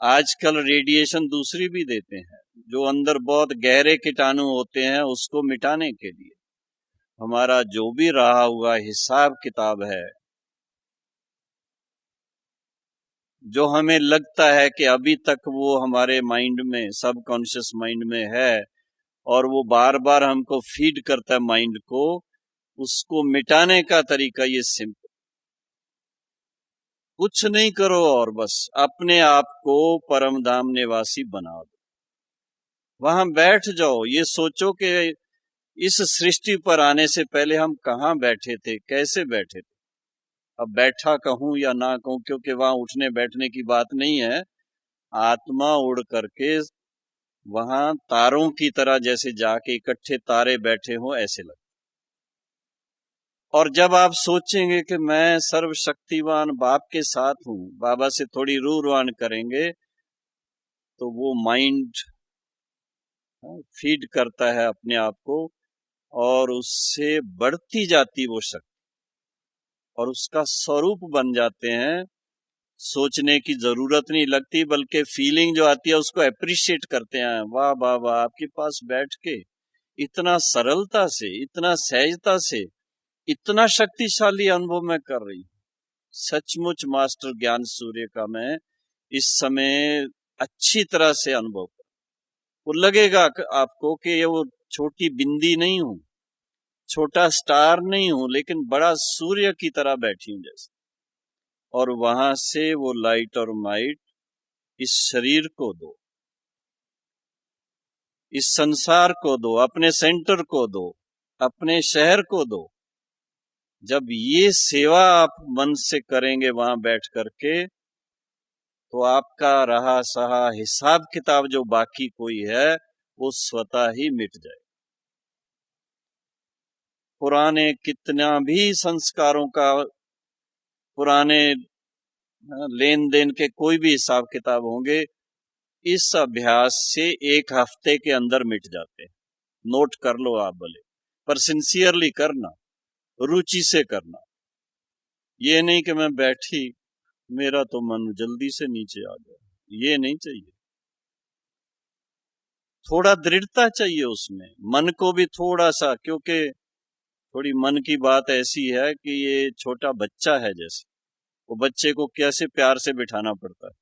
आजकल रेडिएशन दूसरी भी देते हैं, जो अंदर बहुत गहरे कीटाणु होते हैं उसको मिटाने के लिए। हमारा जो भी रहा हुआ हिसाब किताब है, जो हमें लगता है कि अभी तक वो हमारे माइंड में, सबकॉन्शियस माइंड में है और वो बार बार हमको फीड करता है माइंड को, उसको मिटाने का तरीका ये सिंपल, कुछ नहीं करो और बस अपने आप को परम धाम निवासी बना दो। वहां बैठ जाओ, ये सोचो कि इस सृष्टि पर आने से पहले हम कहाँ बैठे थे, कैसे बैठे थे। अब बैठा कहूं या ना कहूं, क्योंकि वहां उठने बैठने की बात नहीं है। आत्मा उड़ करके वहां तारों की तरह जैसे जाके इकट्ठे तारे बैठे हों ऐसे लगता। और जब आप सोचेंगे कि मैं सर्वशक्तिवान बाप के साथ हूं, बाबा से थोड़ी रूरवान करेंगे तो वो माइंड फीड करता है अपने आप को और उससे बढ़ती जाती वो शक्ति और उसका स्वरूप बन जाते हैं। सोचने की जरूरत नहीं लगती, बल्कि फीलिंग जो आती है उसको अप्रिशिएट करते हैं। वाह वाह वाह, आपके पास बैठ के इतना सरलता से, इतना सहजता से, इतना शक्तिशाली अनुभव मैं कर रही हूं। सचमुच मास्टर ज्ञान सूर्य का मैं इस समय अच्छी तरह से अनुभव कर, वो लगेगा आपको कि ये वो छोटी बिंदी नहीं हूं, छोटा स्टार नहीं हूं, लेकिन बड़ा सूर्य की तरह बैठी हूं जैसे। और वहां से वो लाइट और माइट इस शरीर को दो, इस संसार को दो, अपने सेंटर को दो, अपने शहर को दो। जब ये सेवा आप मन से करेंगे वहां बैठ करके, तो आपका रहा सहा हिसाब किताब जो बाकी कोई है वो स्वतः ही मिट जाए। पुराने कितना भी संस्कारों का, पुराने लेन देन के कोई भी हिसाब किताब होंगे, इस अभ्यास से 1 हफ्ते के अंदर मिट जाते हैं। नोट कर लो आप भले, पर सिंसियरली करना, रुचि से करना। ये नहीं कि मैं बैठी, मेरा तो मन जल्दी से नीचे आ गया, ये नहीं चाहिए। थोड़ा दृढ़ता चाहिए उसमें, मन को भी थोड़ा सा, क्योंकि थोड़ी मन की बात ऐसी है कि ये छोटा बच्चा है जैसे, वो बच्चे को कैसे प्यार से बिठाना पड़ता है,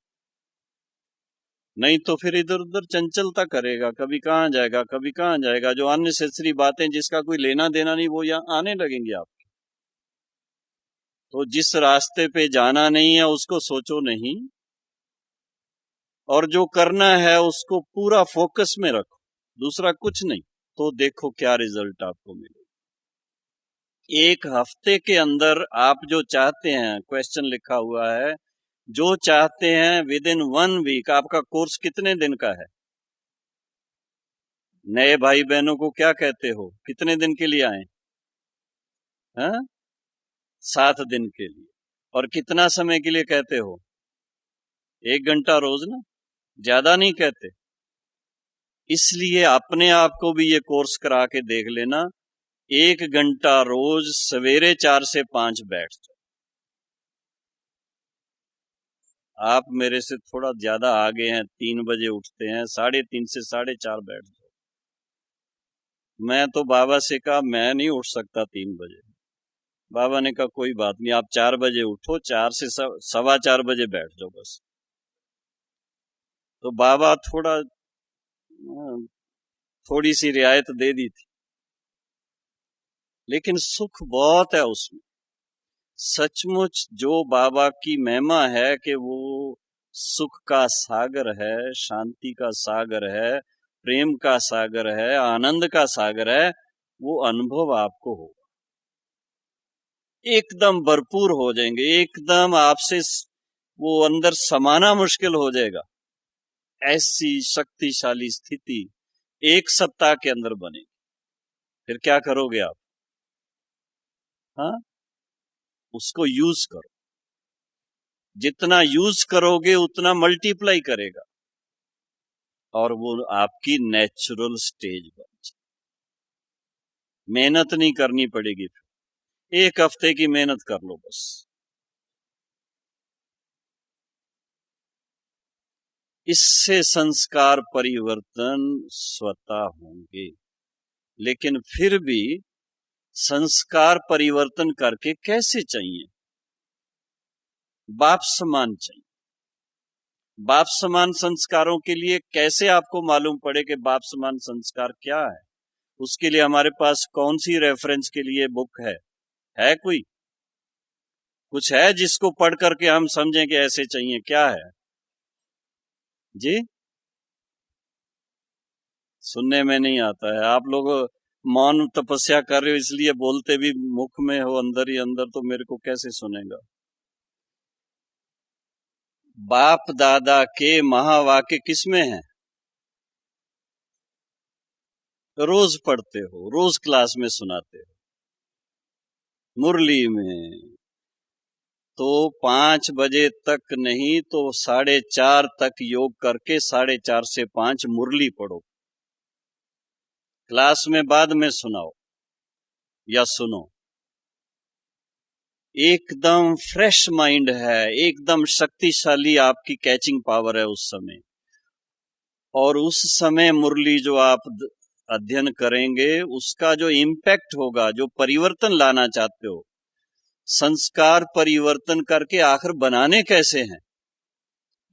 नहीं तो फिर इधर उधर चंचलता करेगा, कभी कहाँ जाएगा कभी कहाँ जाएगा। जो अननेसेसरी बातें जिसका कोई लेना देना नहीं, वो यहाँ आने लगेंगे आपके। तो जिस रास्ते पे जाना नहीं है उसको सोचो नहीं, और जो करना है उसको पूरा फोकस में रखो, दूसरा कुछ नहीं। तो देखो क्या रिजल्ट आपको मिले। 1 हफ्ते के अंदर आप जो चाहते हैं, क्वेश्चन लिखा हुआ है, जो चाहते हैं विद इन 1 वीक। आपका कोर्स कितने दिन का है? नए भाई बहनों को क्या कहते हो, कितने दिन के लिए आए? हाँ, 7 दिन के लिए। और कितना समय के लिए कहते हो? 1 घंटा रोज ना, ज्यादा नहीं कहते। इसलिए अपने आप को भी ये कोर्स करा के देख लेना। 1 घंटा रोज सवेरे 4 से 5 बैठ जाओ। आप मेरे से थोड़ा ज्यादा आगे हैं, 3 बजे उठते हैं, 3:30 से 4:30 बैठ जाओ। मैं तो बाबा से कहा मैं नहीं उठ सकता 3 बजे। बाबा ने कहा कोई बात नहीं, आप 4 बजे उठो, 4 से 4:15 बजे बैठ जाओ बस। तो बाबा थोड़ी सी रियायत दे दी थी, लेकिन सुख बहुत है उसमें। सचमुच जो बाबा की महिमा है कि वो सुख का सागर है, शांति का सागर है, प्रेम का सागर है, आनंद का सागर है, वो अनुभव आपको होगा। एकदम भरपूर हो जाएंगे, एकदम आपसे वो अंदर समाना मुश्किल हो जाएगा। ऐसी शक्तिशाली स्थिति 1 सप्ताह के अंदर बनेगी। फिर क्या करोगे आप? हाँ, उसको यूज करो। जितना यूज करोगे उतना मल्टीप्लाई करेगा, और वो आपकी नेचुरल स्टेज बन जाए। मेहनत नहीं करनी पड़ेगी, फिर 1 हफ्ते की मेहनत कर लो बस। इससे संस्कार परिवर्तन स्वतः होंगे। लेकिन फिर भी संस्कार परिवर्तन करके कैसे चाहिए? बाप समान चाहिए। बाप समान संस्कारों के लिए कैसे आपको मालूम पड़े कि बाप समान संस्कार क्या है? उसके लिए हमारे पास कौन सी रेफरेंस के लिए बुक है कोई? कुछ है जिसको पढ़ करके हम समझें कि ऐसे चाहिए? क्या है जी? सुनने में नहीं आता है। आप लोग मौन तपस्या कर रहे हो, इसलिए बोलते भी मुख में हो, अंदर ही अंदर, तो मेरे को कैसे सुनेगा? बाप दादा के महावाक्य किसमें है? रोज पढ़ते हो, रोज क्लास में सुनाते हो, मुरली में। तो 5 बजे तक नहीं तो 4:30 तक योग करके 4:30 से 5 मुरली पढ़ो। क्लास में बाद में सुनाओ या सुनो। एकदम फ्रेश माइंड है, एकदम शक्तिशाली आपकी कैचिंग पावर है उस समय। और उस समय मुरली जो आप अध्ययन करेंगे, उसका जो इम्पैक्ट होगा, जो परिवर्तन लाना चाहते हो, संस्कार परिवर्तन करके आखिर बनाने कैसे हैं,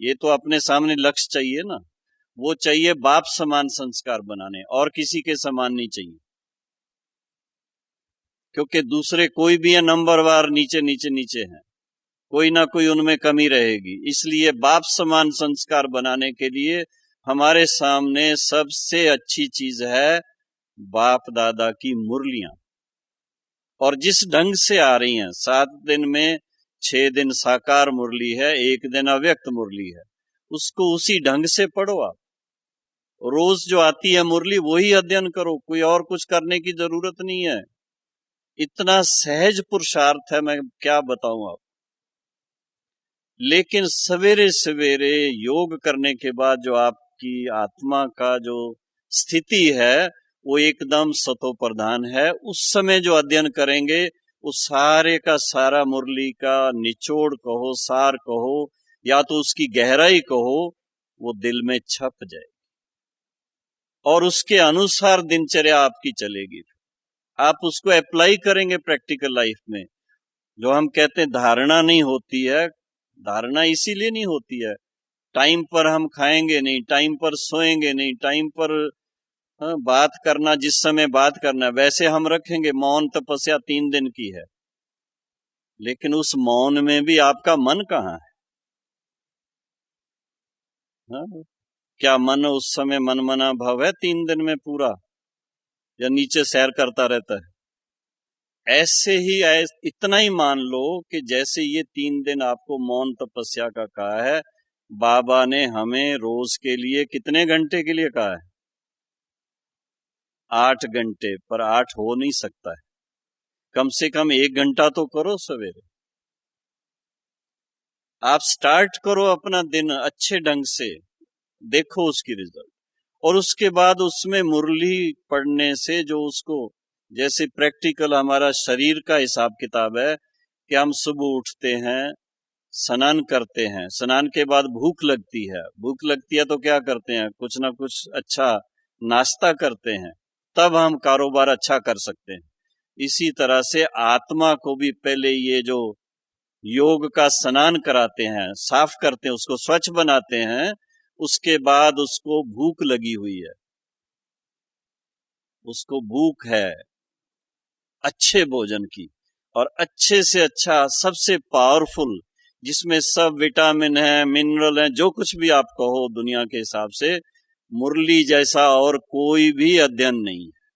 ये तो अपने सामने लक्ष्य चाहिए ना। वो चाहिए बाप समान संस्कार बनाने, और किसी के समान नहीं चाहिए, क्योंकि दूसरे कोई भी है नंबरवार नीचे नीचे नीचे हैं, कोई ना कोई उनमें कमी रहेगी। इसलिए बाप समान संस्कार बनाने के लिए हमारे सामने सबसे अच्छी चीज है बाप दादा की मुरलियां। और जिस ढंग से आ रही हैं, 7 दिन में 6 दिन साकार मुरली है, 1 दिन अव्यक्त मुरली है, उसको उसी ढंग से पढ़ो आप। रोज जो आती है मुरली वही अध्ययन करो, कोई और कुछ करने की जरूरत नहीं है। इतना सहज पुरुषार्थ है, मैं क्या बताऊं आप। लेकिन सवेरे सवेरे योग करने के बाद जो आपकी आत्मा का जो स्थिति है वो एकदम सतो प्रधान है। उस समय जो अध्ययन करेंगे उस सारे का सारा मुरली का निचोड़ कहो, सार कहो, या तो उसकी गहराई कहो, वो दिल में छप जाए और उसके अनुसार दिनचर्या आपकी चलेगी। आप उसको अप्लाई करेंगे प्रैक्टिकल लाइफ में। जो हम कहते हैं धारणा नहीं होती है, धारणा इसीलिए नहीं होती है, टाइम पर हम खाएंगे नहीं, टाइम पर सोएंगे नहीं, टाइम पर बात करना, जिस समय बात करना वैसे हम रखेंगे। मौन तपस्या 3 दिन की है, लेकिन उस मौन में भी आपका मन कहाँ है? क्या मन उस समय मनमना भाव है 3 दिन में पूरा, या नीचे सैर करता रहता है? ऐसे ही इतना ही मान लो कि जैसे ये 3 दिन आपको मौन तपस्या का कहा है, बाबा ने हमें रोज के लिए कितने घंटे के लिए कहा है? 8 घंटे। पर 8 हो नहीं सकता है, कम से कम 1 घंटा तो करो सवेरे। आप स्टार्ट करो अपना दिन अच्छे ढंग से, देखो उसकी रिजल्ट। और उसके बाद उसमें मुरली पढ़ने से जो उसको, जैसे प्रैक्टिकल हमारा शरीर का हिसाब किताब है कि हम सुबह उठते हैं, स्नान करते हैं, स्नान के बाद भूख लगती है, भूख लगती है तो क्या करते हैं, कुछ ना कुछ अच्छा नाश्ता करते हैं, तब हम कारोबार अच्छा कर सकते हैं। इसी तरह से आत्मा को भी पहले ये जो योग का स्नान कराते हैं, साफ करते हैं, उसको स्वच्छ बनाते हैं, उसके बाद उसको भूख लगी हुई है, उसको भूख है अच्छे भोजन की, और अच्छे से अच्छा सबसे पावरफुल, जिसमें सब विटामिन है, मिनरल है, जो कुछ भी आप कहो दुनिया के हिसाब से, मुरली जैसा और कोई भी अध्ययन नहीं है।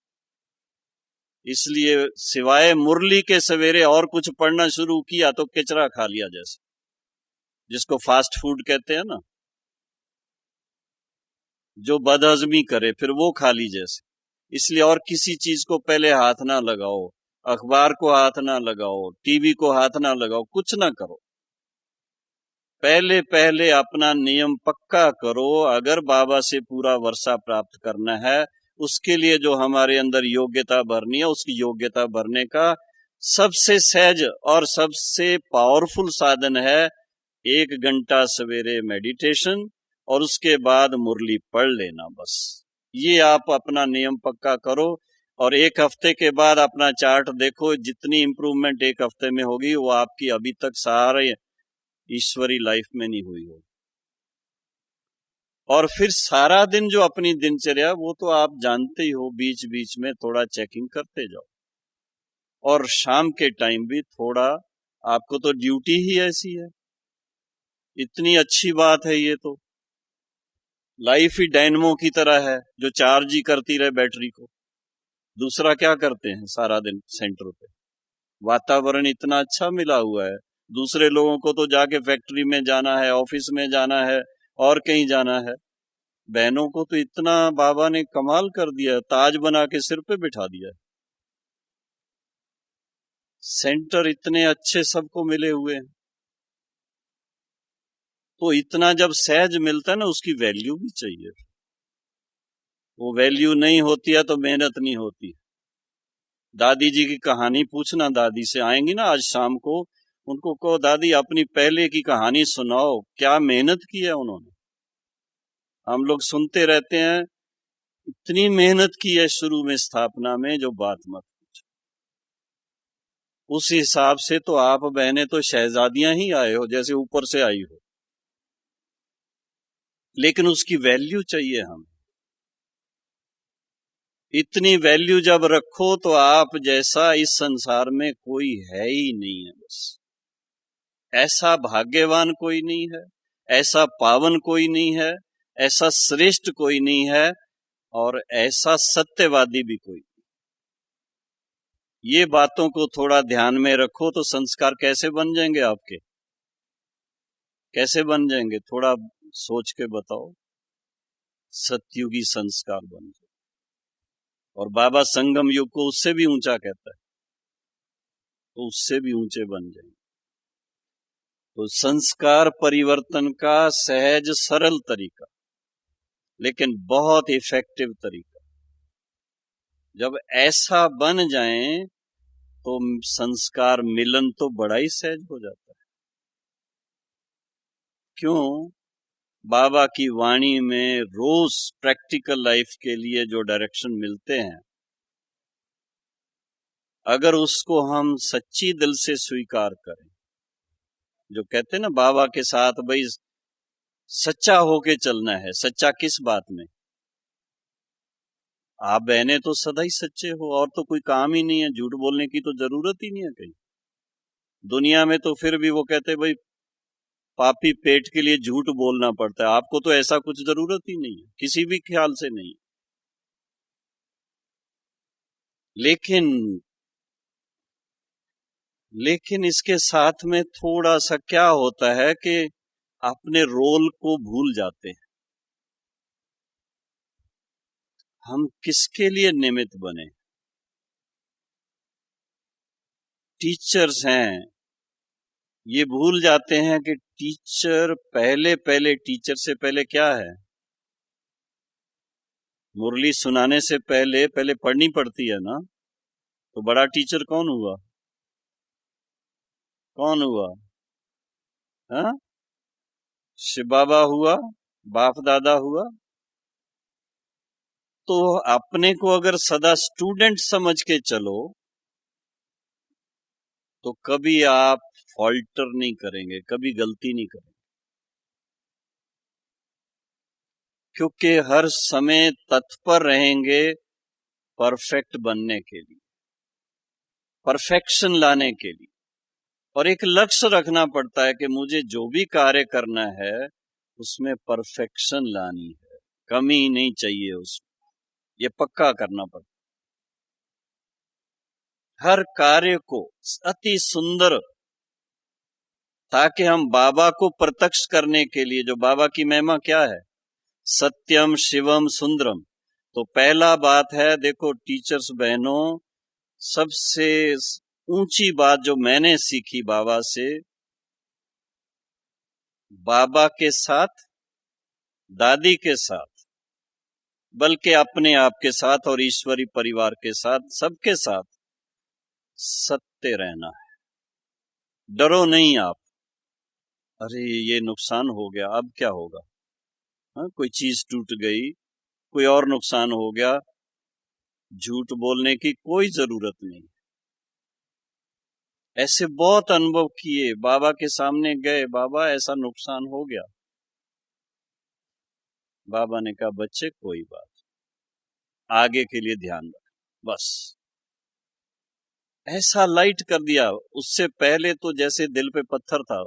इसलिए सिवाय मुरली के सवेरे और कुछ पढ़ना शुरू किया तो किचरा खा लिया, जैसे जिसको फास्ट फूड कहते हैं ना, जो बदहजमी करे फिर वो खा ली जैसे। इसलिए और किसी चीज को पहले हाथ ना लगाओ, अखबार को हाथ ना लगाओ, टीवी को हाथ ना लगाओ, कुछ ना करो। पहले पहले अपना नियम पक्का करो। अगर बाबा से पूरा वर्षा प्राप्त करना है, उसके लिए जो हमारे अंदर योग्यता भरनी है, उसकी योग्यता भरने का सबसे सहज और सबसे पावरफुल साधन है 1 घंटा सवेरे मेडिटेशन, और उसके बाद मुरली पढ़ लेना। बस ये आप अपना नियम पक्का करो, और 1 हफ्ते के बाद अपना चार्ट देखो, जितनी इंप्रूवमेंट 1 हफ्ते में होगी वो आपकी अभी तक सारे ईश्वरी लाइफ में नहीं हुई हो। और फिर सारा दिन जो अपनी दिनचर्या, वो तो आप जानते ही हो, बीच बीच में थोड़ा चेकिंग करते जाओ। और शाम के टाइम भी थोड़ा, आपको तो ड्यूटी ही ऐसी है। इतनी अच्छी बात है ये तो। लाइफ ही डायनमो की तरह है जो चार्ज ही करती रहे बैटरी को। दूसरा क्या करते हैं सारा दिन सेंटर पे? वातावरण इतना अच्छा मिला हुआ है, दूसरे लोगों को तो जाके फैक्ट्री में जाना है, ऑफिस में जाना है, और कहीं जाना है। बहनों को तो इतना बाबा ने कमाल कर दिया, ताज बना के सिर पे बिठा दिया। सेंटर इतने अच्छे सबको मिले हुए हैं, तो इतना जब सहज मिलता है ना, उसकी वैल्यू भी चाहिए। वो वैल्यू नहीं होती है तो मेहनत नहीं होती। दादी जी की कहानी पूछना, दादी से आएंगी ना आज शाम को, उनको कहो दादी अपनी पहले की कहानी सुनाओ, क्या मेहनत की है उन्होंने। हम लोग सुनते रहते हैं, इतनी मेहनत की है शुरू में स्थापना में, जो बात मत पूछो। उस हिसाब से तो आप बहनें तो शहजादियां ही आए हो, जैसे ऊपर से आई हो, लेकिन उसकी वैल्यू चाहिए हमें। इतनी वैल्यू जब रखो तो आप जैसा इस संसार में कोई है ही नहीं है। बस ऐसा भाग्यवान कोई नहीं है, ऐसा पावन कोई नहीं है, ऐसा श्रेष्ठ कोई नहीं है, और ऐसा सत्यवादी भी कोई नहीं। ये बातों को थोड़ा ध्यान में रखो तो संस्कार कैसे बन जाएंगे आपके, कैसे बन जाएंगे, थोड़ा सोच के बताओ। सतयुगी संस्कार बन जाए। और बाबा संगम युग को उससे भी ऊंचा कहता है, तो उससे भी ऊंचे बन जाएंगे। तो संस्कार परिवर्तन का सहज सरल तरीका, लेकिन बहुत इफेक्टिव तरीका, जब ऐसा बन जाए तो संस्कार मिलन तो बड़ा ही सहज हो जाता है। क्यों? बाबा की वाणी में रोज प्रैक्टिकल लाइफ के लिए जो डायरेक्शन मिलते हैं, अगर उसको हम सच्ची दिल से स्वीकार करें, जो कहते हैं ना बाबा के साथ भाई सच्चा होके चलना है। सच्चा किस बात में? आप बहने तो सदा ही सच्चे हो, और तो कोई काम ही नहीं है, झूठ बोलने की तो जरूरत ही नहीं है कहीं दुनिया में। तो फिर भी वो कहते भाई पापी पेट के लिए झूठ बोलना पड़ता है। आपको तो ऐसा कुछ जरूरत ही नहीं है, किसी भी ख्याल से नहीं। लेकिन इसके साथ में थोड़ा सा क्या होता है कि अपने रोल को भूल जाते हैं। हम किसके लिए निमित्त बने? टीचर्स हैं, ये भूल जाते हैं कि टीचर पहले टीचर से पहले क्या है? मुरली सुनाने से पहले पढ़नी पड़ती है ना। तो बड़ा टीचर कौन हुआ? कौन हुआ? हाँ, शिव बाबा हुआ, बाप दादा हुआ। तो अपने को अगर सदा स्टूडेंट समझ के चलो तो कभी आप फॉल्टर नहीं करेंगे, कभी गलती नहीं करेंगे, क्योंकि हर समय तत्पर रहेंगे परफेक्ट बनने के लिए, परफेक्शन लाने के लिए। और एक लक्ष्य रखना पड़ता है कि मुझे जो भी कार्य करना है उसमें परफेक्शन लानी है, कमी नहीं चाहिए उसमें, ये पक्का करना पड़ता है। हर कार्य को अति सुंदर, ताकि हम बाबा को प्रत्यक्ष करने के लिए, जो बाबा की महिमा क्या है, सत्यम शिवम सुंदरम। तो पहला बात है, देखो टीचर्स बहनों, सबसे ऊंची बात जो मैंने सीखी बाबा से, बाबा के साथ, दादी के साथ, बल्कि अपने आप के साथ और ईश्वरी परिवार के साथ, सबके साथ सत्य रहना है। डरो नहीं आप, अरे ये नुकसान हो गया, अब क्या होगा, हाँ कोई चीज टूट गई, कोई और नुकसान हो गया, झूठ बोलने की कोई जरूरत नहीं। ऐसे बहुत अनुभव किए, बाबा के सामने गए, बाबा ऐसा नुकसान हो गया, बाबा ने कहा बच्चे कोई बात, आगे के लिए ध्यान रख, बस ऐसा लाइट कर दिया। उससे पहले तो जैसे दिल पे पत्थर था,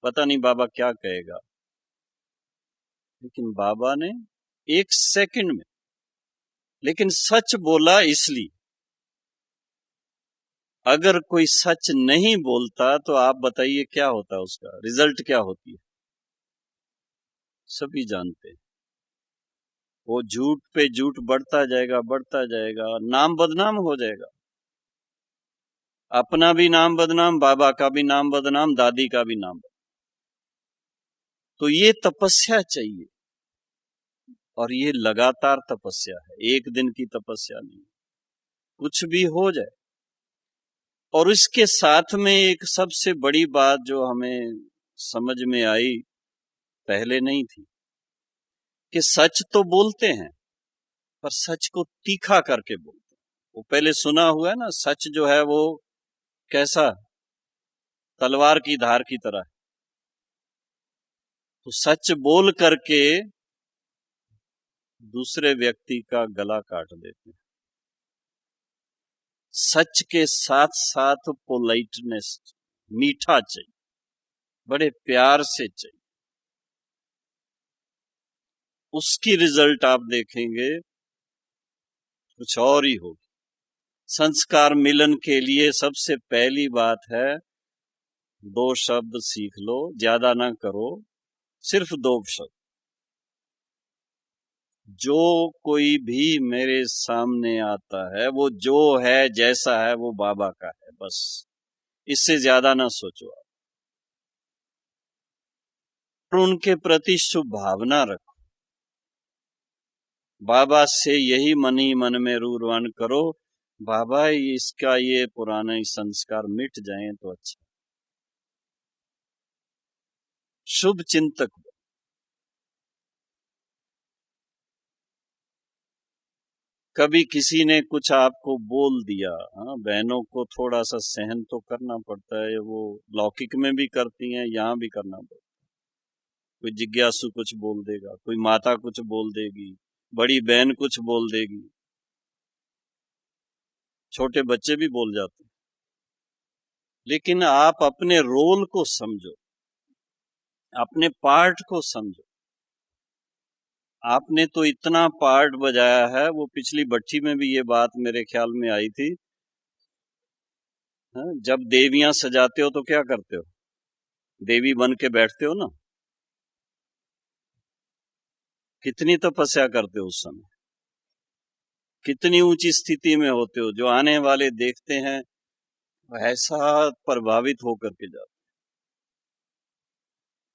पता नहीं बाबा क्या कहेगा, लेकिन बाबा ने एक सेकंड में, लेकिन सच बोला इसलिए। अगर कोई सच नहीं बोलता तो आप बताइए क्या होता है, उसका रिजल्ट क्या होती है, सभी जानते हैं। वो झूठ पे झूठ बढ़ता जाएगा, बढ़ता जाएगा, नाम बदनाम हो जाएगा, अपना भी नाम बदनाम, बाबा का भी नाम बदनाम, दादी का भी नाम बदनाम। तो ये तपस्या चाहिए, और ये लगातार तपस्या है, एक दिन की तपस्या नहीं, कुछ भी हो जाए। और इसके साथ में एक सबसे बड़ी बात जो हमें समझ में आई, पहले नहीं थी, कि सच तो बोलते हैं पर सच को तीखा करके बोलते हैं। वो पहले सुना हुआ है ना, सच जो है वो कैसा, तलवार की धार की तरह है। तो सच बोल करके दूसरे व्यक्ति का गला काट देते हैं। सच के साथ साथ पोलाइटनेस, मीठा चाहिए, बड़े प्यार से चाहिए। उसकी रिजल्ट आप देखेंगे कुछ और ही होगी। संस्कार मिलन के लिए सबसे पहली बात है, 2 शब्द सीख लो, ज्यादा ना करो, सिर्फ 2 शब्द। जो कोई भी मेरे सामने आता है वो जो है, जैसा है, वो बाबा का है, बस। इससे ज्यादा ना सोचो आप। और उनके प्रति शुभ भावना रखो। बाबा से यही मन ही मन में रूरवान करो, बाबा इसका ये पुराने संस्कार मिट जाएं तो अच्छा। शुभ चिंतक। कभी किसी ने कुछ आपको बोल दिया, हाँ, बहनों को थोड़ा सा सहन तो करना पड़ता है, वो लौकिक में भी करती हैं, यहां भी करना पड़ता है। कोई जिज्ञासु कुछ बोल देगा, कोई माता कुछ बोल देगी, बड़ी बहन कुछ बोल देगी, छोटे बच्चे भी बोल जाते हैं। लेकिन आप अपने रोल को समझो, अपने पार्ट को समझो। आपने तो इतना पार्ट बजाया है, वो पिछली बट्टी में भी ये बात मेरे ख्याल में आई थी। जब देवियां सजाते हो तो क्या करते हो, देवी बन के बैठते हो ना, कितनी तपस्या करते हो उस समय, कितनी ऊंची स्थिति में होते हो, जो आने वाले देखते हैं ऐसा प्रभावित होकर के जाते।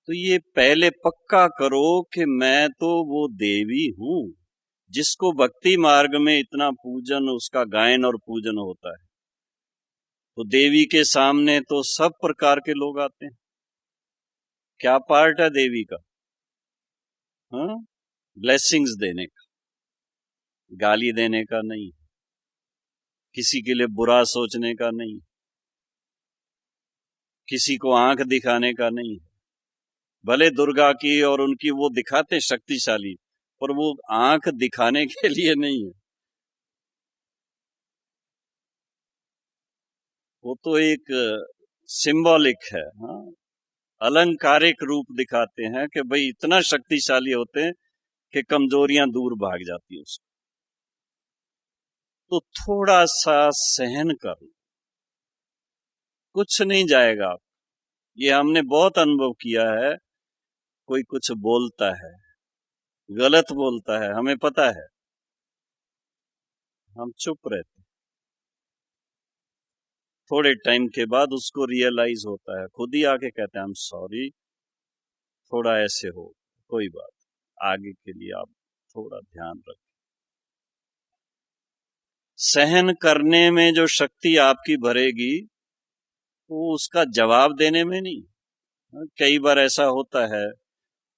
तो ये पहले पक्का करो कि मैं तो वो देवी हूं, जिसको भक्ति मार्ग में इतना पूजन, उसका गायन और पूजन होता है। तो देवी के सामने तो सब प्रकार के लोग आते हैं। क्या पार्ट है देवी का? हाँ, ब्लेसिंग्स देने का, गाली देने का नहीं, किसी के लिए बुरा सोचने का नहीं, किसी को आंख दिखाने का नहीं। भले दुर्गा की और उनकी वो दिखाते शक्तिशाली, पर वो आंख दिखाने के लिए नहीं है। वो तो एक सिंबॉलिक है, हाँ, अलंकारिक रूप दिखाते हैं कि भाई इतना शक्तिशाली होते हैं कि कमजोरियां दूर भाग जाती है उसको। तो थोड़ा सा सहन कर लो, कुछ नहीं जाएगा। ये हमने बहुत अनुभव किया है। कोई कुछ बोलता है, गलत बोलता है, हमें पता है, हम चुप रहते। थोड़े टाइम के बाद उसको रियलाइज होता है, खुद ही आके कहते हैं, आई एम सॉरी, थोड़ा ऐसे हो, कोई बात, आगे के लिए आप थोड़ा ध्यान रखें। सहन करने में जो शक्ति आपकी भरेगी, वो उसका जवाब देने में नहीं। कई बार ऐसा होता है,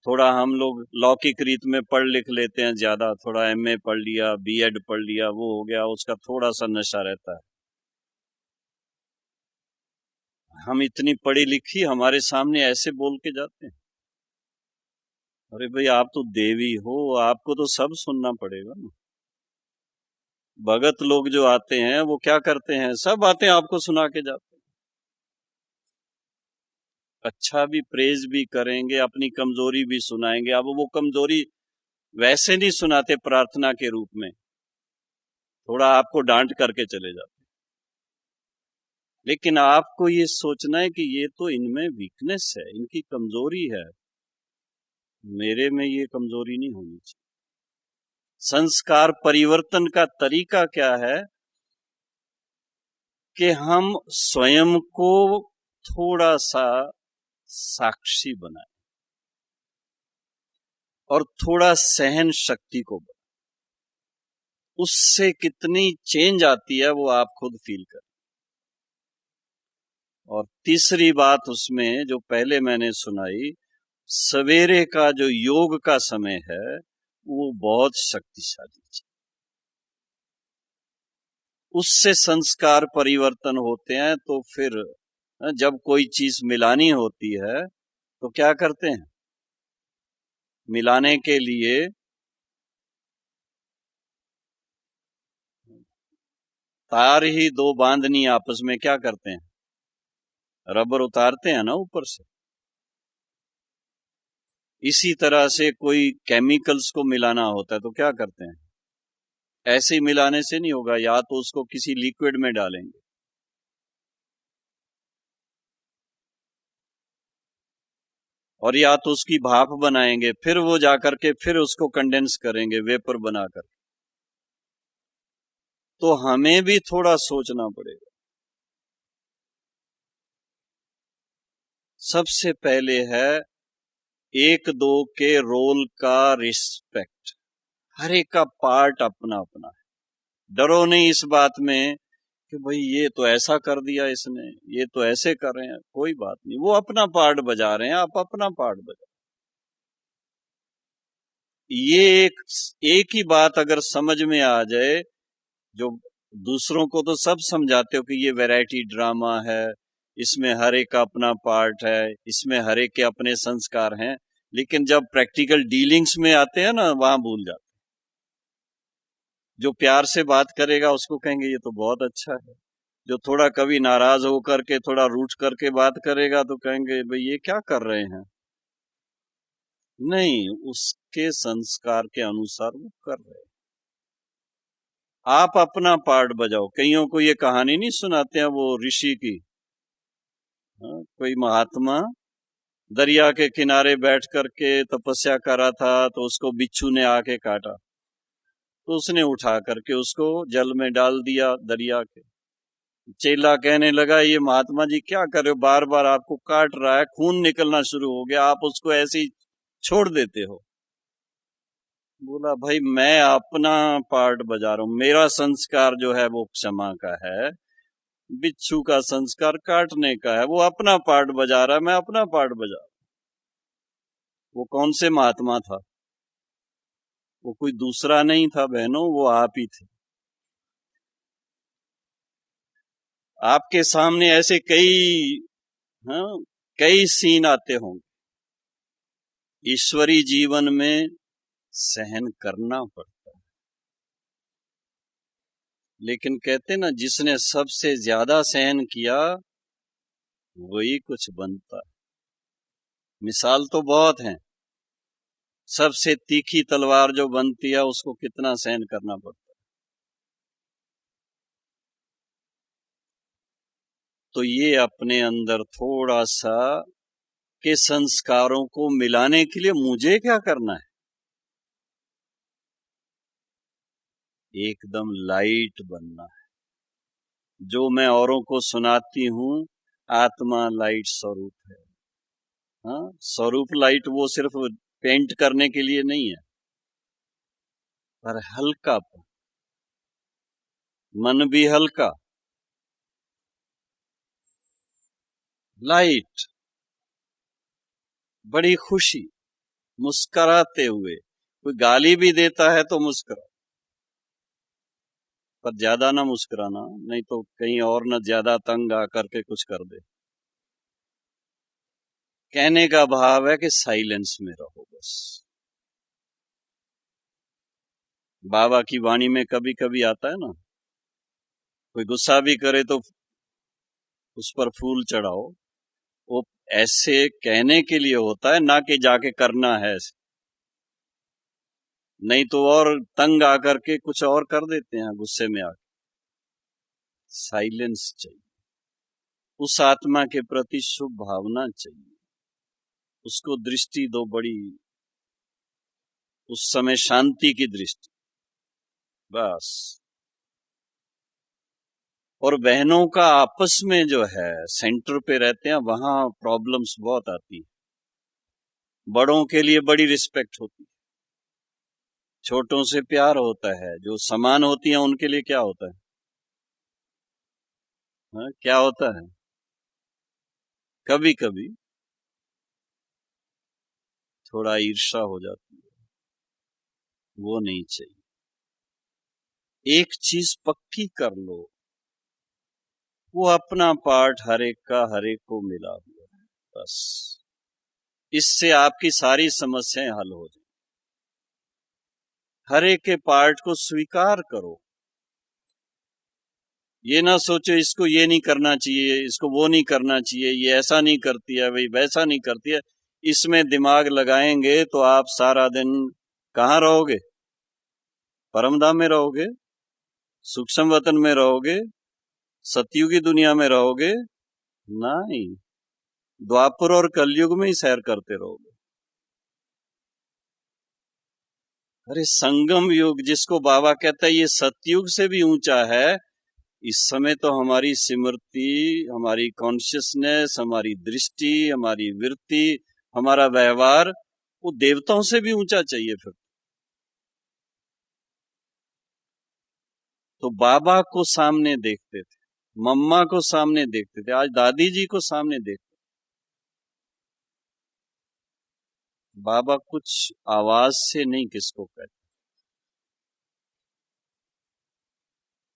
थोड़ा हम लोग लौकिक रीत में पढ़ लिख लेते हैं ज्यादा, थोड़ा एमए पढ़ लिया, बीएड पढ़ लिया, वो हो गया, उसका थोड़ा सा नशा रहता है। हम इतनी पढ़ी लिखी, हमारे सामने ऐसे बोल के जाते हैं। अरे भाई, आप तो देवी हो, आपको तो सब सुनना पड़ेगा ना। भगत लोग जो आते हैं वो क्या करते हैं, सब बातें आपको सुना के जाते हैं। अच्छा भी प्रेज भी करेंगे, अपनी कमजोरी भी सुनाएंगे। अब वो कमजोरी वैसे नहीं सुनाते प्रार्थना के रूप में, थोड़ा आपको डांट करके चले जाते। लेकिन आपको ये सोचना है कि ये तो इनमें वीकनेस है, इनकी कमजोरी है, मेरे में ये कमजोरी नहीं होनी चाहिए। संस्कार परिवर्तन का तरीका क्या है कि हम स्वयं को थोड़ा सा साक्षी बनाए और थोड़ा सहन शक्ति को बनाए। उससे कितनी चेंज आती है वो आप खुद फील करें। और तीसरी बात उसमें जो पहले मैंने सुनाई, सवेरे का जो योग का समय है वो बहुत शक्तिशाली है। उससे संस्कार परिवर्तन होते हैं। तो फिर जब कोई चीज मिलानी होती है तो क्या करते हैं? मिलाने के लिए तार ही दो बांधनी आपस में क्या करते हैं? रबर उतारते हैं ना ऊपर से। इसी तरह से कोई केमिकल्स को मिलाना होता है तो क्या करते हैं? ऐसे ही मिलाने से नहीं होगा, या तो उसको किसी लिक्विड में डालेंगे, और या तो उसकी भाप बनाएंगे, फिर वो जाकर के फिर उसको कंडेंस करेंगे वेपर बनाकर। तो हमें भी थोड़ा सोचना पड़ेगा। सबसे पहले है एक दो के रोल का रिस्पेक्ट। हर एक का पार्ट अपना अपना है। डरो नहीं इस बात में कि भाई ये तो ऐसा कर दिया इसने, ये तो ऐसे कर रहे हैं। कोई बात नहीं, वो अपना पार्ट बजा रहे हैं, आप अपना पार्ट बजा। ये एक ही बात अगर समझ में आ जाए, जो दूसरों को तो सब समझाते हो कि ये वैरायटी ड्रामा है, इसमें हर एक का अपना पार्ट है, इसमें हर एक के अपने संस्कार हैं, लेकिन जब प्रैक्टिकल डीलिंग्स में आते हैं ना, वहां भूल जाते। जो प्यार से बात करेगा उसको कहेंगे ये तो बहुत अच्छा है। जो थोड़ा कभी नाराज होकर के थोड़ा रूठ करके बात करेगा तो कहेंगे भाई ये क्या कर रहे हैं। नहीं, उसके संस्कार के अनुसार वो कर रहे हैं। आप अपना पार्ट बजाओ। कईयों को ये कहानी नहीं सुनाते हैं वो ऋषि की। कोई महात्मा दरिया के किनारे बैठ करके तपस्या कर रहा था, तो उसको बिच्छू ने आके काटा, तो उसने उठा करके उसको जल में डाल दिया दरिया के। चेला कहने लगा ये महात्मा जी क्या कर रहे हो, बार बार आपको काट रहा है, खून निकलना शुरू हो गया, आप उसको ऐसे ही छोड़ देते हो। बोला भाई मैं अपना पार्ट बजा रहा हूं, मेरा संस्कार जो है वो क्षमा का है, बिच्छू का संस्कार काटने का है। वो अपना पार्ट बजा रहा है, मैं अपना पार्ट बजा रहा हूं। वो कौन से महात्मा था? वो कोई दूसरा नहीं था बहनों, वो आप ही थे। आपके सामने ऐसे हाँ, कई सीन आते होंगे। ईश्वरी जीवन में सहन करना पड़ता है, लेकिन कहते ना जिसने सबसे ज्यादा सहन किया वही कुछ बनता है। मिसाल तो बहुत हैं। सबसे तीखी तलवार जो बनती है उसको कितना सहन करना पड़ता है। तो ये अपने अंदर थोड़ा सा के संस्कारों को मिलाने के लिए मुझे क्या करना है? एकदम लाइट बनना है। जो मैं औरों को सुनाती हूं, आत्मा लाइट स्वरूप है। हाँ, स्वरूप लाइट वो सिर्फ पेंट करने के लिए नहीं है, पर हल्का, मन भी हल्का, लाइट, बड़ी खुशी, मुस्कुराते हुए। कोई गाली भी देता है तो मुस्कुरा, पर ज्यादा ना मुस्कुराना, नहीं तो कहीं और ना ज्यादा तंग आकर के कुछ कर दे। कहने का भाव है कि साइलेंस में रहो बस। बाबा की वाणी में कभी कभी आता है ना, कोई गुस्सा भी करे तो उस पर फूल चढ़ाओ। वो ऐसे कहने के लिए होता है, ना कि जाके करना है। नहीं तो और तंग आकर के कुछ और कर देते हैं गुस्से में आकर। साइलेंस चाहिए। उस आत्मा के प्रति शुभ भावना चाहिए, उसको दृष्टि दो बड़ी, उस समय शांति की दृष्टि, बस। और बहनों का आपस में जो है सेंटर पे रहते हैं, वहां प्रॉब्लम्स बहुत आती है। बड़ों के लिए बड़ी रिस्पेक्ट होती है, छोटों से प्यार होता है। जो समान होती हैं उनके लिए क्या होता है? क्या होता है? कभी कभी थोड़ा ईर्ष्या हो जाती है, वो नहीं चाहिए। एक चीज पक्की कर लो, वो अपना पार्ट हर एक का हर एक को मिला हुआ है, बस इससे आपकी सारी समस्याएं हल हो जाए। हर एक के पार्ट को स्वीकार करो। ये ना सोचो इसको ये नहीं करना चाहिए, इसको वो नहीं करना चाहिए, ये ऐसा नहीं करती है, भाई वैसा नहीं करती है। इसमें दिमाग लगाएंगे तो आप सारा दिन कहाँ रहोगे? परमधाम में रहोगे, सूक्ष्म वतन में रहोगे, सतयुगी दुनिया में रहोगे? नहीं, द्वापर और कलयुग में ही सैर करते रहोगे। अरे संगम युग जिसको बाबा कहता है ये सतयुग से भी ऊंचा है। इस समय तो हमारी स्मृति, हमारी कॉन्शियसनेस, हमारी दृष्टि, हमारी वृत्ति, हमारा व्यवहार वो देवताओं से भी ऊंचा चाहिए। फिर तो बाबा को सामने देखते थे, मम्मा को सामने देखते थे, आज दादी जी को सामने देखते। बाबा कुछ आवाज से नहीं किसको कहते,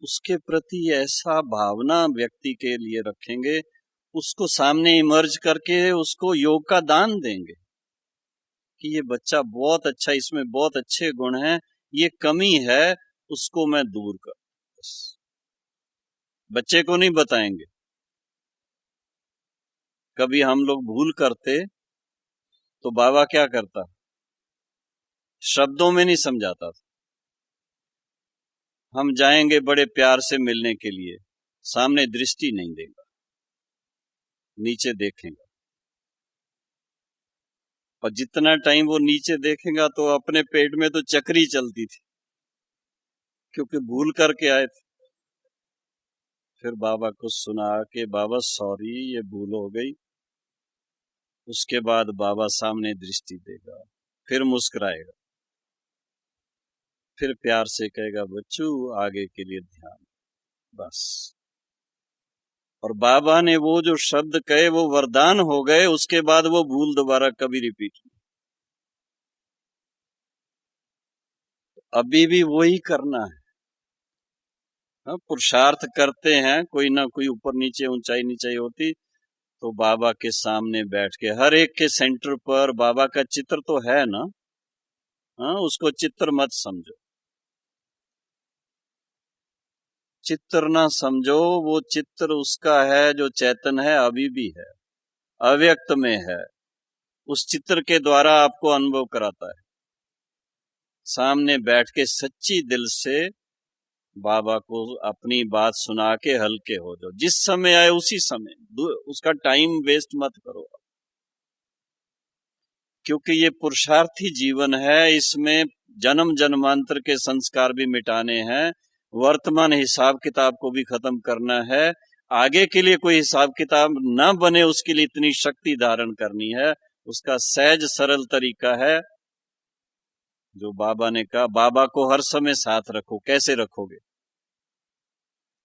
उसके प्रति ऐसा भावना व्यक्ति के लिए रखेंगे, उसको सामने इमर्ज करके उसको योग का दान देंगे कि ये बच्चा बहुत अच्छा, इसमें बहुत अच्छे गुण हैं, ये कमी है उसको मैं दूर कर। बस बच्चे को नहीं बताएंगे। कभी हम लोग भूल करते तो बाबा क्या करता, शब्दों में नहीं समझाता था। हम जाएंगे बड़े प्यार से मिलने के लिए, सामने दृष्टि नहीं देगा, नीचे देखेगा, और जितना टाइम वो नीचे देखेगा तो अपने पेट में तो चक्री चलती थी, क्योंकि भूल करके आए थे। फिर बाबा को सुना के बाबा सॉरी ये भूल हो गई। उसके बाद बाबा सामने दृष्टि देगा, फिर मुस्कुराएगा, फिर प्यार से कहेगा बच्चू आगे के लिए ध्यान, बस। और बाबा ने वो जो शब्द कहे वो वरदान हो गए। उसके बाद वो भूल दोबारा कभी रिपीट नहीं। अभी भी वही करना है। पुरुषार्थ करते हैं, कोई ना कोई ऊपर नीचे ऊंचाई नीचाई होती, तो बाबा के सामने बैठ के हर एक के सेंटर पर बाबा का चित्र तो है ना। उसको चित्र मत समझो, चित्र ना समझो, वो चित्र उसका है जो चैतन है, अभी भी है, अव्यक्त में है। उस चित्र के द्वारा आपको अनुभव कराता है। सामने बैठ के सच्ची दिल से बाबा को अपनी बात सुना के हल्के हो जाओ। जिस समय आए उसी समय, उसका टाइम वेस्ट मत करो, क्योंकि ये पुरुषार्थी जीवन है। इसमें जन्म जन्मांतर के संस्कार भी मिटाने हैं, वर्तमान हिसाब किताब को भी खत्म करना है। आगे के लिए कोई हिसाब किताब ना बने उसके लिए इतनी शक्ति धारण करनी है। उसका सहज सरल तरीका है जो बाबा ने कहा, बाबा को हर समय साथ रखो। कैसे रखोगे?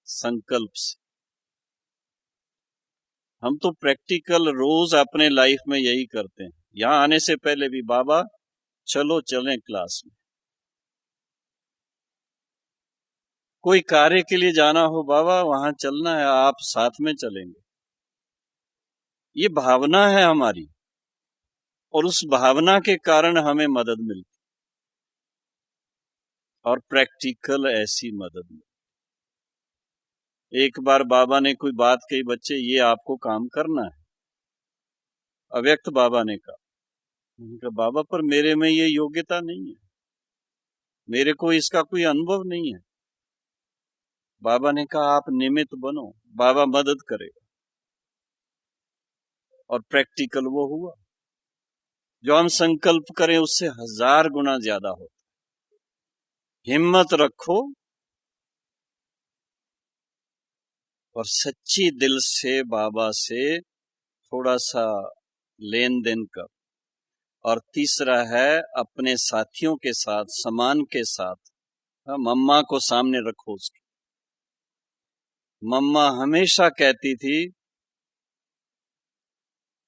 संकल्प से। हम तो प्रैक्टिकल रोज अपने लाइफ में यही करते हैं। यहां आने से पहले भी बाबा चलो चलें क्लास में, कोई कार्य के लिए जाना हो बाबा वहां चलना है, आप साथ में चलेंगे। ये भावना है हमारी, और उस भावना के कारण हमें मदद मिलती, और प्रैक्टिकल ऐसी मदद मिलती। एक बार बाबा ने कोई बात कही, बच्चे ये आपको काम करना है। अव्यक्त बाबा ने कहा, बाबा पर मेरे में ये योग्यता नहीं है, मेरे को इसका कोई अनुभव नहीं है। बाबा ने कहा आप निमित्त बनो, बाबा मदद करेगा। और प्रैक्टिकल वो हुआ। जो हम संकल्प करें उससे 1000 गुना ज्यादा होता। हिम्मत रखो और सच्ची दिल से बाबा से थोड़ा सा लेन देन कर। और तीसरा है अपने साथियों के साथ, समान के साथ। मम्मा को सामने रखो उसकी। मम्मा हमेशा कहती थी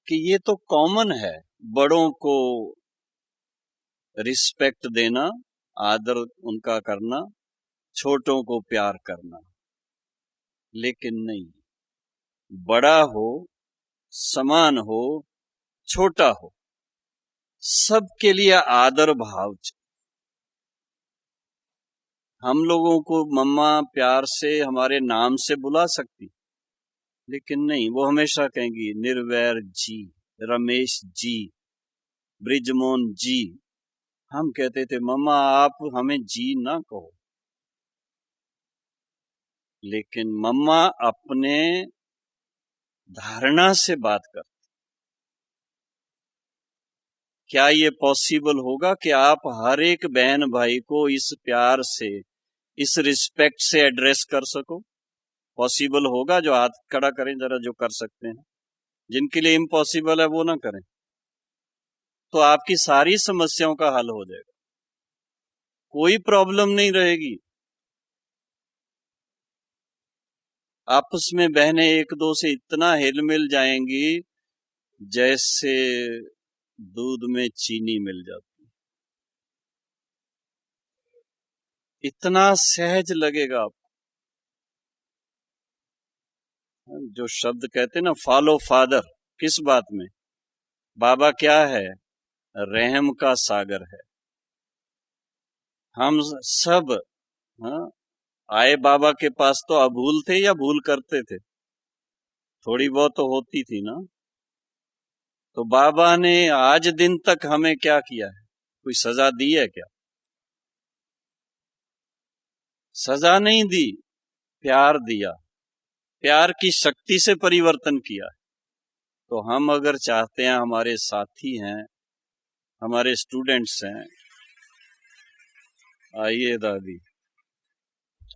कि ये तो कॉमन है, बड़ों को रिस्पेक्ट देना, आदर उनका करना, छोटों को प्यार करना। लेकिन नहीं, बड़ा हो, समान हो, छोटा हो, सबके लिए आदर भाव चाहिए। हम लोगों को मम्मा प्यार से हमारे नाम से बुला सकती, लेकिन नहीं, वो हमेशा कहेंगी निर्वैर जी, रमेश जी, ब्रिजमोहन जी। हम कहते थे मम्मा आप हमें जी ना कहो, लेकिन मम्मा अपने धारणा से बात करती। क्या ये पॉसिबल होगा कि आप हर एक बहन भाई को इस प्यार से, इस रिस्पेक्ट से एड्रेस कर सको? पॉसिबल होगा? जो हाथ खड़ा करें जरा, जो कर सकते हैं। जिनके लिए इम्पॉसिबल है वो ना करें, तो आपकी सारी समस्याओं का हल हो जाएगा, कोई प्रॉब्लम नहीं रहेगी। आपस में बहनें एक दो से इतना हिल मिल जाएंगी जैसे दूध में चीनी मिल जाती, इतना सहज लगेगा आपको। जो शब्द कहते हैं ना, फॉलो फादर, किस बात में? बाबा क्या है? रहम का सागर है। हम सब आए बाबा के पास तो अभूल थे या भूल करते थे? थोड़ी बहुत तो होती थी ना। तो बाबा ने आज दिन तक हमें क्या किया है? कोई सजा दी है क्या? सजा नहीं दी, प्यार दिया, प्यार की शक्ति से परिवर्तन किया। तो हम अगर चाहते हैं, हमारे साथी हैं, हमारे स्टूडेंट्स हैं, आइए दादी।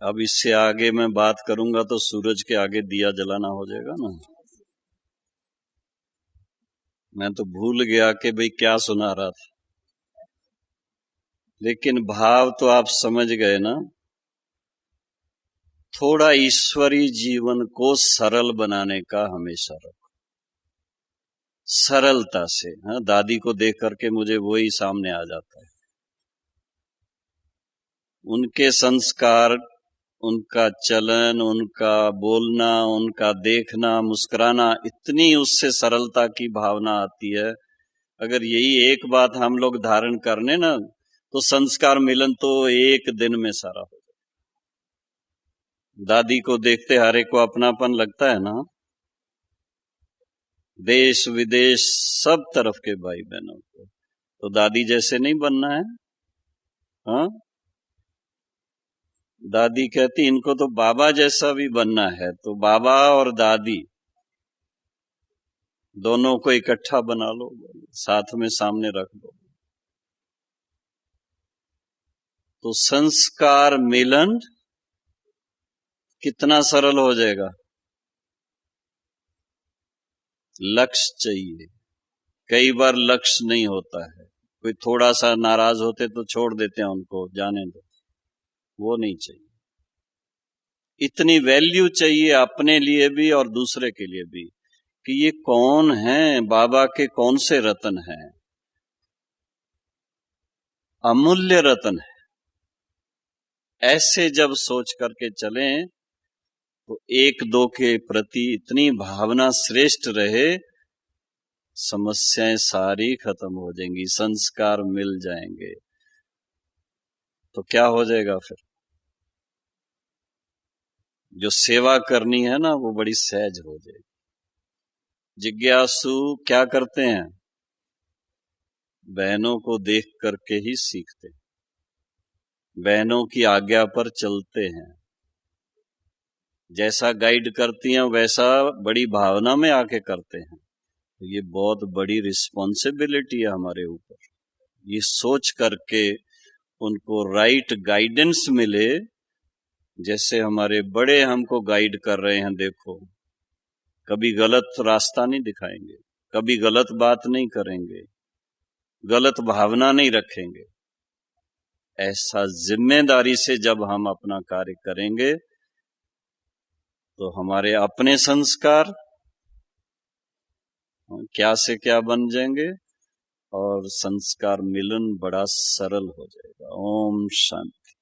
अब इससे आगे मैं बात करूंगा तो सूरज के आगे दिया जलाना हो जाएगा ना। मैं तो भूल गया कि भाई क्या सुना रहा था, लेकिन भाव तो आप समझ गए ना। थोड़ा ईश्वरीय जीवन को सरल बनाने का हमेशा रखो, सरलता से। दादी को देख करके मुझे वही सामने आ जाता है। उनके संस्कार, उनका चलन, उनका बोलना, उनका देखना, मुस्कुराना, इतनी उससे सरलता की भावना आती है। अगर यही एक बात हम लोग धारण करने ना, तो संस्कार मिलन तो एक दिन में सारा हो जाए। दादी को देखते हर एक को अपनापन लगता है ना। देश विदेश सब तरफ के भाई बहनों को तो दादी जैसे नहीं बनना है। हाँ, दादी कहती इनको तो बाबा जैसा भी बनना है। तो बाबा और दादी दोनों को इकट्ठा बना लो, साथ में सामने रख दो, तो संस्कार मिलन कितना सरल हो जाएगा। लक्ष्य चाहिए, कई बार लक्ष्य नहीं होता है। कोई थोड़ा सा नाराज होते तो छोड़ देते हैं, उनको जाने दो, वो नहीं चाहिए। इतनी वैल्यू चाहिए अपने लिए भी और दूसरे के लिए भी, कि ये कौन है, बाबा के कौन से रतन हैं, अमूल्य रतन है। ऐसे जब सोच करके चलें तो एक दो के प्रति इतनी भावना श्रेष्ठ रहे, समस्याएं सारी खत्म हो जाएंगी, संस्कार मिल जाएंगे, तो क्या हो जाएगा फिर? जो सेवा करनी है ना, वो बड़ी सहज हो जाएगी। जिज्ञासु क्या करते हैं? बहनों को देख करके ही सीखते, बहनों की आज्ञा पर चलते हैं। जैसा गाइड करती हैं वैसा बड़ी भावना में आके करते हैं। तो ये बहुत बड़ी रिस्पॉन्सिबिलिटी है हमारे ऊपर। ये सोच करके उनको राइट गाइडेंस मिले, जैसे हमारे बड़े हमको गाइड कर रहे हैं। देखो, कभी गलत रास्ता नहीं दिखाएंगे, कभी गलत बात नहीं करेंगे, गलत भावना नहीं रखेंगे। ऐसा जिम्मेदारी से जब हम अपना कार्य करेंगे तो हमारे अपने संस्कार क्या से क्या बन जाएंगे और संस्कार मिलन बड़ा सरल हो जाएगा। ओम शांति।